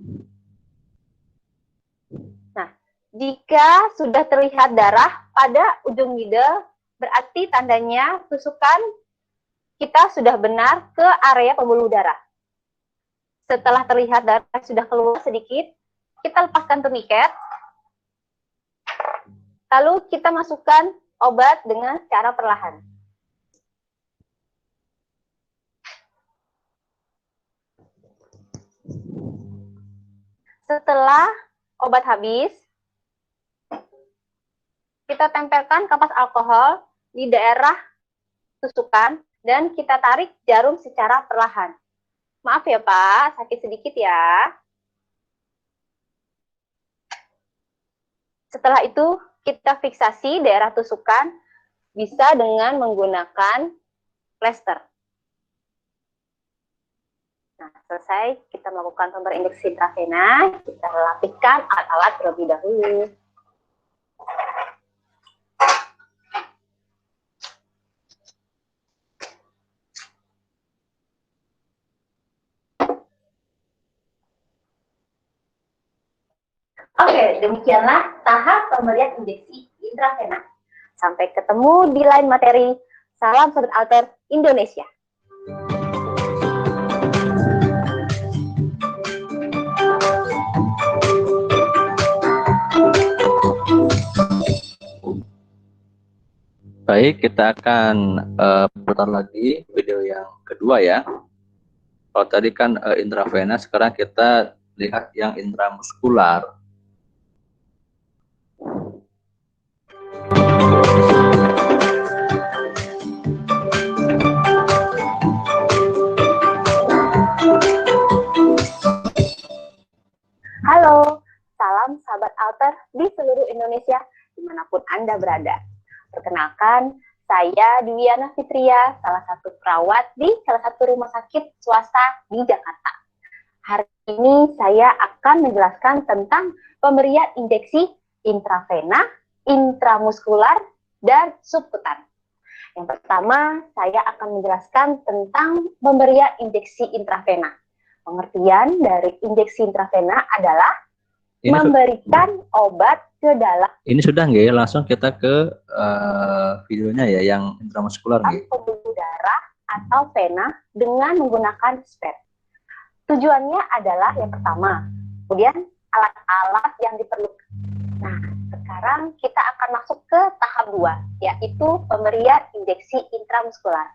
Nah, jika sudah terlihat darah pada ujung needle, berarti tandanya tusukan kita sudah benar ke area pembuluh darah. Setelah terlihat darah sudah keluar sedikit, kita lepaskan turniket. Lalu kita masukkan obat dengan cara perlahan. Setelah obat habis, kita tempelkan kapas alkohol di daerah tusukan dan kita tarik jarum secara perlahan. Maaf ya Pak, sakit sedikit ya. Setelah itu, kita fiksasi daerah tusukan bisa dengan menggunakan plester. Nah, selesai kita melakukan pemberian injeksi intravena, kita latihkan alat-alat terlebih dahulu. Oke, demikianlah tahap pemberian injeksi intravena. Sampai ketemu di lain materi. Salam Sobat Alter Indonesia. Baik, kita akan putar lagi video yang kedua ya. Kalau tadi kan intravena, sekarang kita lihat yang intramuskular. Halo, salam sahabat Alter di seluruh Indonesia, dimanapun Anda berada. Perkenalkan, saya Dwiana Fitria, salah satu perawat di salah satu rumah sakit swasta di Jakarta. Hari ini saya akan menjelaskan tentang pemberian injeksi intravena, intramuskular, dan subkutan. Yang pertama, saya akan menjelaskan tentang pemberian injeksi intravena. Pengertian dari injeksi intravena adalah memberikan obat ke dalam. Ini sudah nggak ya? Langsung kita ke videonya ya, yang intramuskular nggak? Pembuluh darah atau vena dengan menggunakan spet. Tujuannya adalah yang pertama, kemudian alat-alat yang diperlukan. Nah, sekarang kita akan masuk ke tahap 2, yaitu pemberian injeksi intramuskular.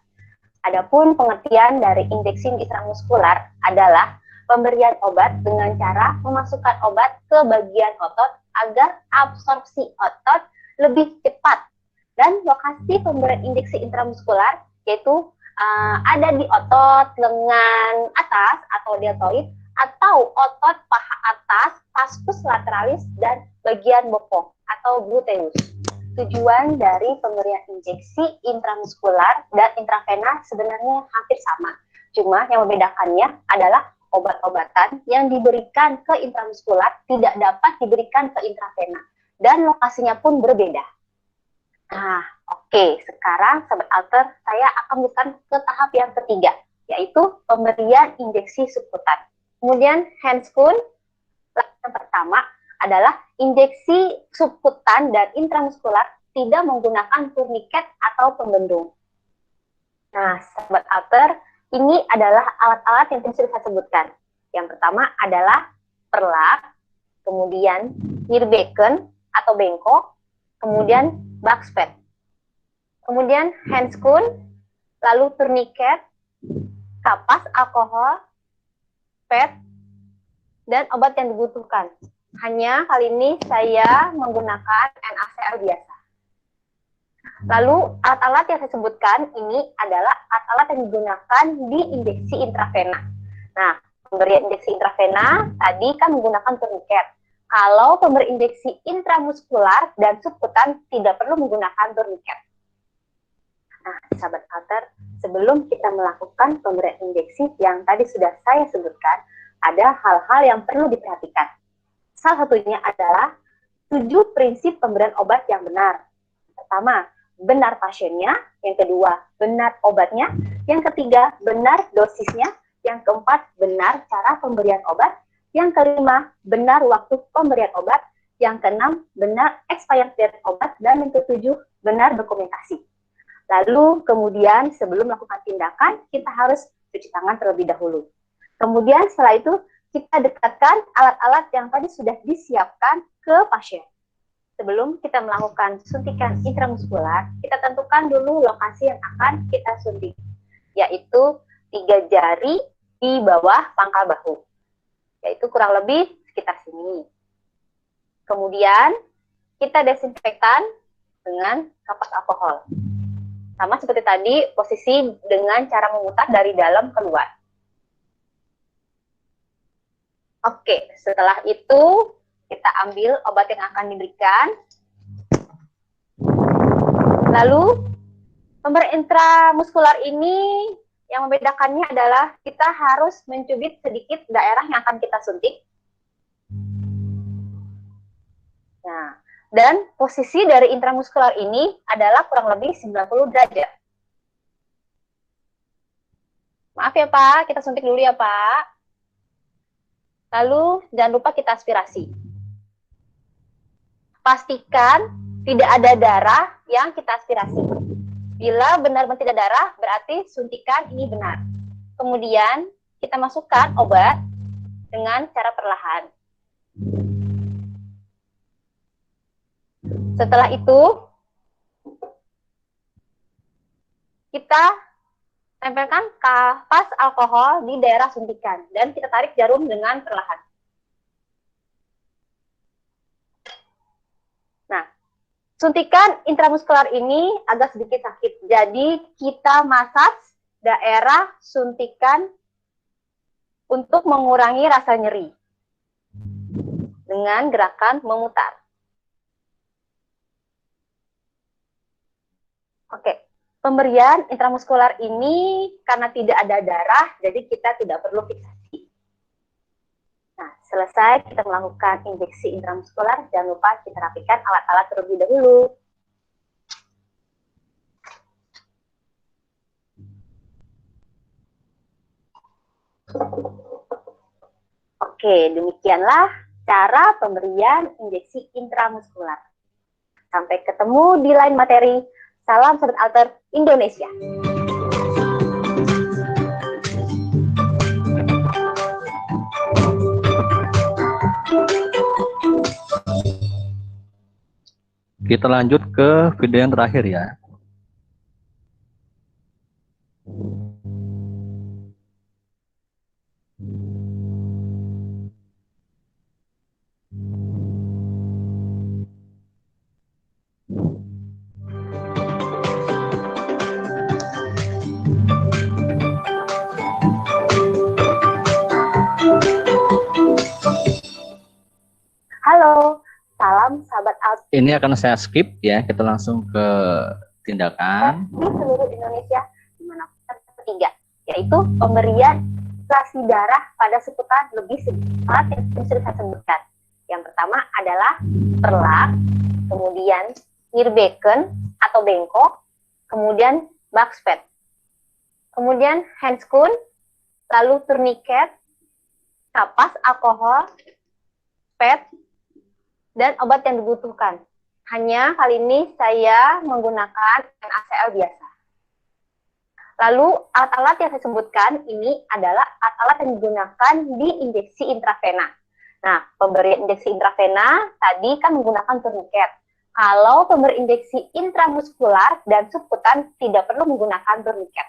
Adapun pengertian dari injeksi intramuskular adalah pemberian obat dengan cara memasukkan obat ke bagian otot agar absorpsi otot lebih cepat. Dan lokasi pemberian injeksi intramuskular yaitu ada di otot lengan atas atau deltoid atau otot paha atas, vastus lateralis, dan bagian bokong atau gluteus. Tujuan dari pemberian injeksi intramuskular dan intravena sebenarnya hampir sama. Cuma yang membedakannya adalah obat-obatan yang diberikan ke intramuskular tidak dapat diberikan ke intravena. Dan lokasinya pun berbeda. Nah, oke. Sekarang Sobat Alter, saya akan melanjutkan ke tahap yang ketiga, yaitu pemberian injeksi subkutan. Kemudian handscoon, yang pertama adalah injeksi subkutan dan intramuskular tidak menggunakan turniket atau pembendung. Nah, Sobat Alter, ini adalah alat-alat yang tadi sudah saya sebutkan. Yang pertama adalah perlak, kemudian hirbeken atau bengkok, kemudian backspad, kemudian handscoon, lalu turniket, kapas alkohol, pad, dan obat yang dibutuhkan. Hanya kali ini saya menggunakan NaCl biasa. Lalu alat-alat yang saya sebutkan ini adalah alat-alat yang digunakan di injeksi intravena. Nah, pemberian injeksi intravena tadi kan menggunakan turniket. Kalau pemberi injeksi intramuskular dan subkutan tidak perlu menggunakan turniket. Nah, sahabat Alter, sebelum kita melakukan pemberian injeksi yang tadi sudah saya sebutkan, ada hal-hal yang perlu diperhatikan. Salah satunya adalah 7 prinsip pemberian obat yang benar. Pertama, benar pasiennya. Yang kedua, benar obatnya. Yang ketiga, benar dosisnya. Yang keempat, benar cara pemberian obat. Yang kelima, benar waktu pemberian obat. Yang keenam, benar expired date obat. Dan yang ketujuh, benar dokumentasi. Lalu kemudian sebelum melakukan tindakan, kita harus cuci tangan terlebih dahulu. Kemudian setelah itu, kita dekatkan alat-alat yang tadi sudah disiapkan ke pasien. Sebelum kita melakukan suntikan intramuskular, kita tentukan dulu lokasi yang akan kita suntik, yaitu 3 jari di bawah pangkal bahu, yaitu kurang lebih sekitar sini. Kemudian kita desinfektan dengan kapas alkohol. Sama seperti tadi, posisi dengan cara memutar dari dalam keluar. Oke, setelah itu kita ambil obat yang akan diberikan. Lalu, pemberian intramuskular ini yang membedakannya adalah kita harus mencubit sedikit daerah yang akan kita suntik. Nah, dan posisi dari intramuskular ini adalah kurang lebih 90 derajat. Maaf ya Pak, kita suntik dulu ya Pak. Lalu jangan lupa kita aspirasi. Pastikan tidak ada darah yang kita aspirasi. Bila benar-benar tidak darah, berarti suntikan ini benar. Kemudian kita masukkan obat dengan cara perlahan. Setelah itu, kita tempelkan kapas alkohol di daerah suntikan dan kita tarik jarum dengan perlahan. Nah, suntikan intramuskular ini agak sedikit sakit. Jadi kita massage daerah suntikan untuk mengurangi rasa nyeri dengan gerakan memutar. Oke. Pemberian intramuskular ini karena tidak ada darah, jadi kita tidak perlu fiksasi. Nah, selesai kita melakukan injeksi intramuskular, jangan lupa kita rapikan alat-alat terlebih dahulu. Oke, demikianlah cara pemberian injeksi intramuskular. Sampai ketemu di lain materi. Salam Sobat Alter Indonesia. Kita lanjut ke video yang terakhir ya. ini akan saya skip ya, kita langsung ke tindakan. Di seluruh Indonesia, di mana ketiga, yaitu pemberian transfusi darah pada seputar lebih sedikit yang sudah saya sebutkan. Yang pertama adalah perlak, kemudian nyerbeken atau bengkok, kemudian bakspet, kemudian handscoon, lalu tourniquet, kapas alkohol, pet, dan obat yang dibutuhkan. Hanya kali ini saya menggunakan NaCl biasa. Lalu alat-alat yang saya sebutkan ini adalah alat-alat yang digunakan di injeksi intravena. Nah, pemberian injeksi intravena tadi kan menggunakan tourniquet. Kalau pemberi injeksi intramuskular dan subkutan tidak perlu menggunakan tourniquet.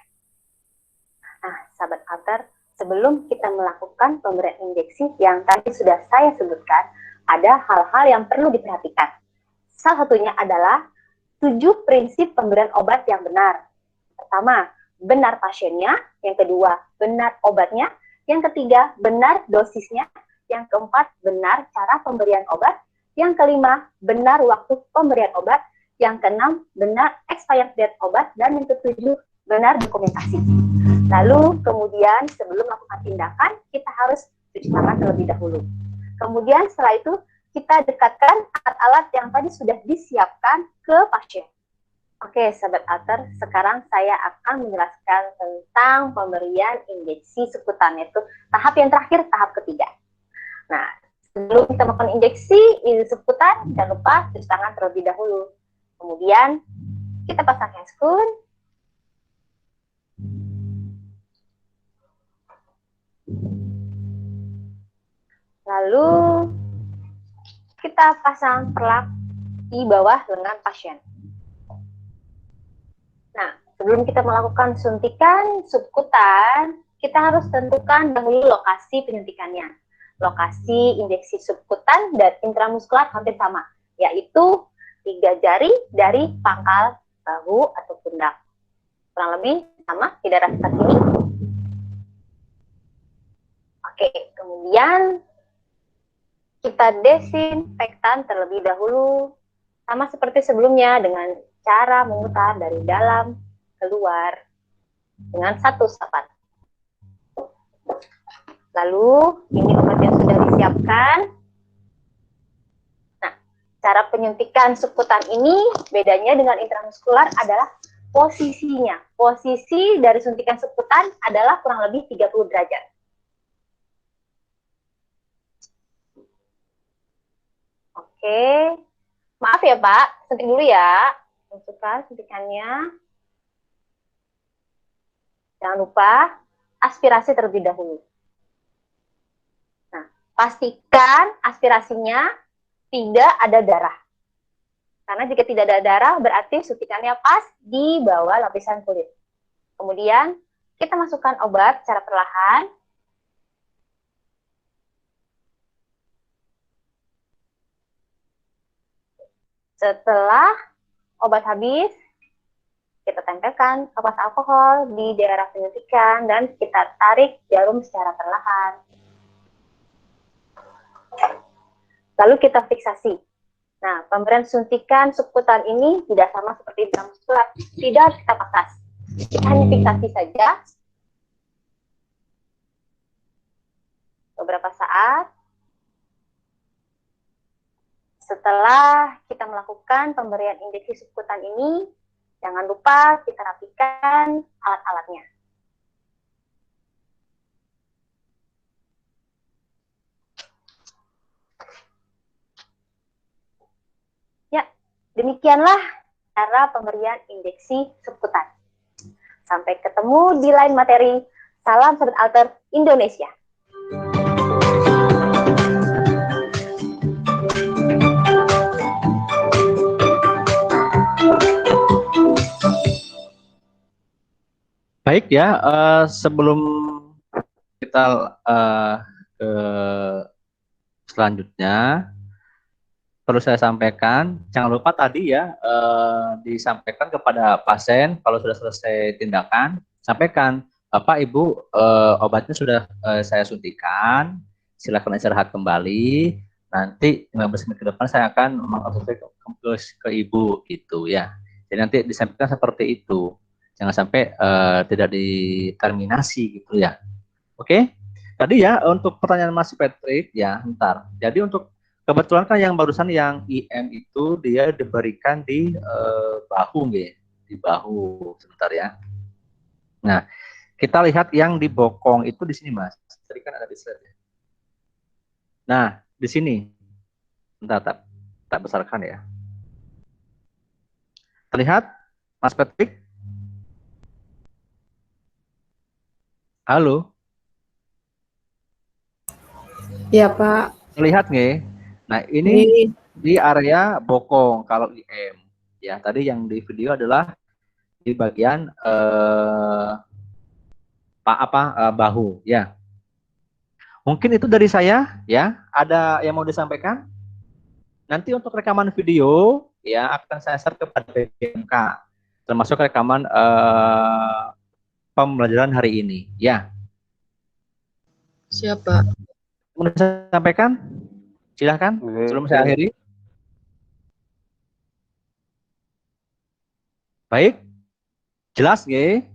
Nah, sahabat alter, sebelum kita melakukan pemberian injeksi yang tadi sudah saya sebutkan, ada hal-hal yang perlu diperhatikan. Salah satunya adalah 7 prinsip pemberian obat yang benar. Pertama, benar pasiennya. Yang kedua, benar obatnya. Yang ketiga, benar dosisnya. Yang keempat, benar cara pemberian obat. Yang kelima, benar waktu pemberian obat. Yang keenam, benar expired date obat. Dan yang ketujuh, benar dokumentasi. Lalu kemudian sebelum melakukan tindakan, kita harus cuci tangan terlebih dahulu. Kemudian setelah itu, kita dekatkan alat-alat yang tadi sudah disiapkan ke pasien. Oke, sahabat alter, sekarang saya akan menjelaskan tentang pemberian injeksi subkutan, yaitu tahap yang terakhir, tahap ketiga. Nah, sebelum kita melakukan injeksi subkutan, jangan lupa cuci tangan terlebih dahulu. Kemudian, kita pasang handscoon. Lalu, kita pasang perlak di bawah lengan pasien. Nah, sebelum kita melakukan suntikan subkutan, kita harus tentukan dahulu lokasi penyuntikannya. Lokasi injeksi subkutan dan intramuskular hampir sama, yaitu 3 jari dari pangkal bahu atau pundak. Kurang lebih sama di daerah sekitar sini. Oke, kemudian kita desinfektan terlebih dahulu, sama seperti sebelumnya dengan cara memutar dari dalam keluar dengan 1 sapan. Lalu ini obat yang sudah disiapkan. Nah, cara penyuntikan subkutan ini bedanya dengan intramuskular adalah posisinya. Posisi dari suntikan subkutan adalah kurang lebih 30 derajat. Oke, maaf ya Pak, suntik dulu ya. Masukkan suntikannya. Jangan lupa aspirasi terlebih dahulu. Nah, pastikan aspirasinya tidak ada darah. Karena jika tidak ada darah, berarti suntikannya pas di bawah lapisan kulit. Kemudian, kita masukkan obat secara perlahan. Setelah obat habis, kita tempelkan kapas alkohol di daerah penyuntikan dan kita tarik jarum secara perlahan. Lalu kita fiksasi. Nah, pemberian suntikan subkutan ini tidak sama seperti intramuskular. Tidak harus kita pakas. Kita hanya fiksasi saja. Beberapa saat. Setelah kita melakukan pemberian injeksi subkutan ini, jangan lupa kita rapikan alat-alatnya. Ya, demikianlah cara pemberian injeksi subkutan. Sampai ketemu di lain materi. Salam Sobat Alter Indonesia. Baik ya, sebelum kita ke selanjutnya, perlu saya sampaikan, jangan lupa tadi ya, disampaikan kepada pasien kalau sudah selesai tindakan, sampaikan, Bapak Ibu obatnya sudah saya suntikan, silakan istirahat kembali, nanti 15 menit ke depan saya akan mengobservasi ke ibu gitu ya. Jadi nanti disampaikan seperti itu. Jangan sampai tidak diterminasi gitu ya. Oke? Tadi ya untuk pertanyaan Mas Patrick ya, ntar. Jadi untuk kebetulan kan yang barusan yang IM itu dia diberikan di bahu nggih, di bahu sebentar ya. Nah, kita lihat yang di bokong itu di sini Mas. Tadi kan ada di slide. Nah, di sini. Bentar, tak besarkan ya. Terlihat Mas Patrick? Halo? Ya, Pak. Terlihat nggih? Nah, ini di area bokong kalau IM. Ya, tadi yang di video adalah di bagian bahu ya. Mungkin itu dari saya ya. Ada yang mau disampaikan? Nanti untuk rekaman video ya akan saya share kepada BMK, termasuk rekaman pembelajaran hari ini ya. Siapa? Mau saya sampaikan? Silahkan sebelum saya akhiri. Baik, jelas nggih?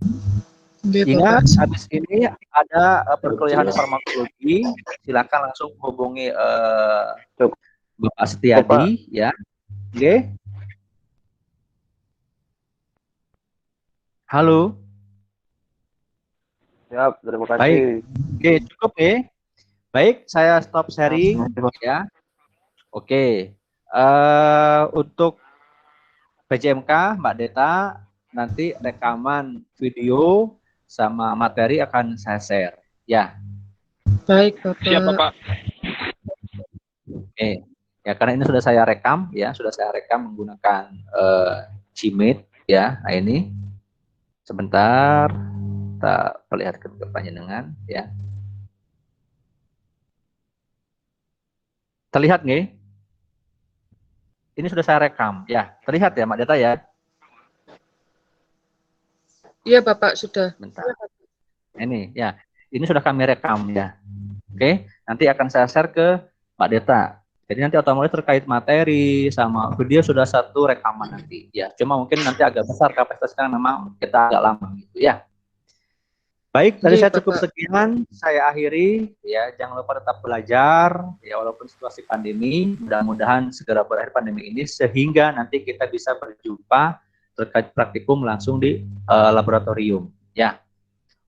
Ingat, habis ini ada perkuliahan farmakologi. Silakan langsung hubungi Bapak Setiadi ya. Oke. Halo. Siap, terima kasih. Baik. Oke, cukup ya. Baik, saya stop sharing ya. Oke. Untuk PJMK Mbak Deta nanti rekaman video sama materi akan saya share ya. Baik, Bapak. Siap, Bapak. Oke. Ya, karena ini sudah saya rekam ya, sudah saya rekam menggunakan Gmeet ya. Nah, ini sebentar kita perlihatkan ke panjenengan ya. Terlihat nggih? Ini sudah saya rekam ya. Terlihat ya Mbak Deta ya? Iya, Bapak, sudah. Bentar. Ini ya. Ini sudah kami rekam ya. Oke, nanti akan saya share ke Mbak Deta. Jadi nanti otomatis terkait materi sama video sudah satu rekaman nanti ya. Cuma mungkin nanti agak besar kapasitasnya, memang kita agak lama gitu ya. Baik, tadi saya cukup sekian, saya akhiri ya. Jangan lupa tetap belajar ya, walaupun situasi pandemi. Mudah-mudahan segera berakhir pandemi ini sehingga nanti kita bisa berjumpa terkait praktikum langsung di laboratorium ya.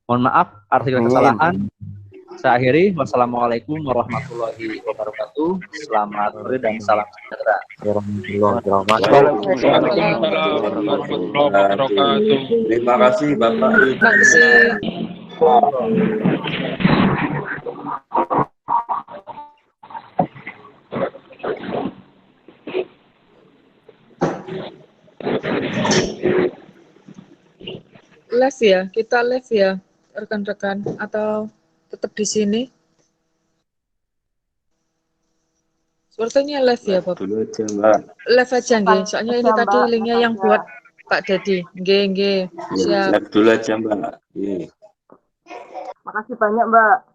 Mohon maaf artikel kesalahan. Saya akhiri. Wassalamualaikum warahmatullahi wabarakatuh. Selamat sore dan salam sejahtera. Terima kasih Bapak. Terima kasih. Live ya, kita live ya, rekan-rekan, atau tetap di sini? Sepertinya live ya, Bapak. Dulu aja, Mbak. Live aja, nggih. Soalnya ini tadi linknya yang buat Pak Dedi. Nggih. Siap. Live dulu aja, Mbak. Makasih banyak, Mbak.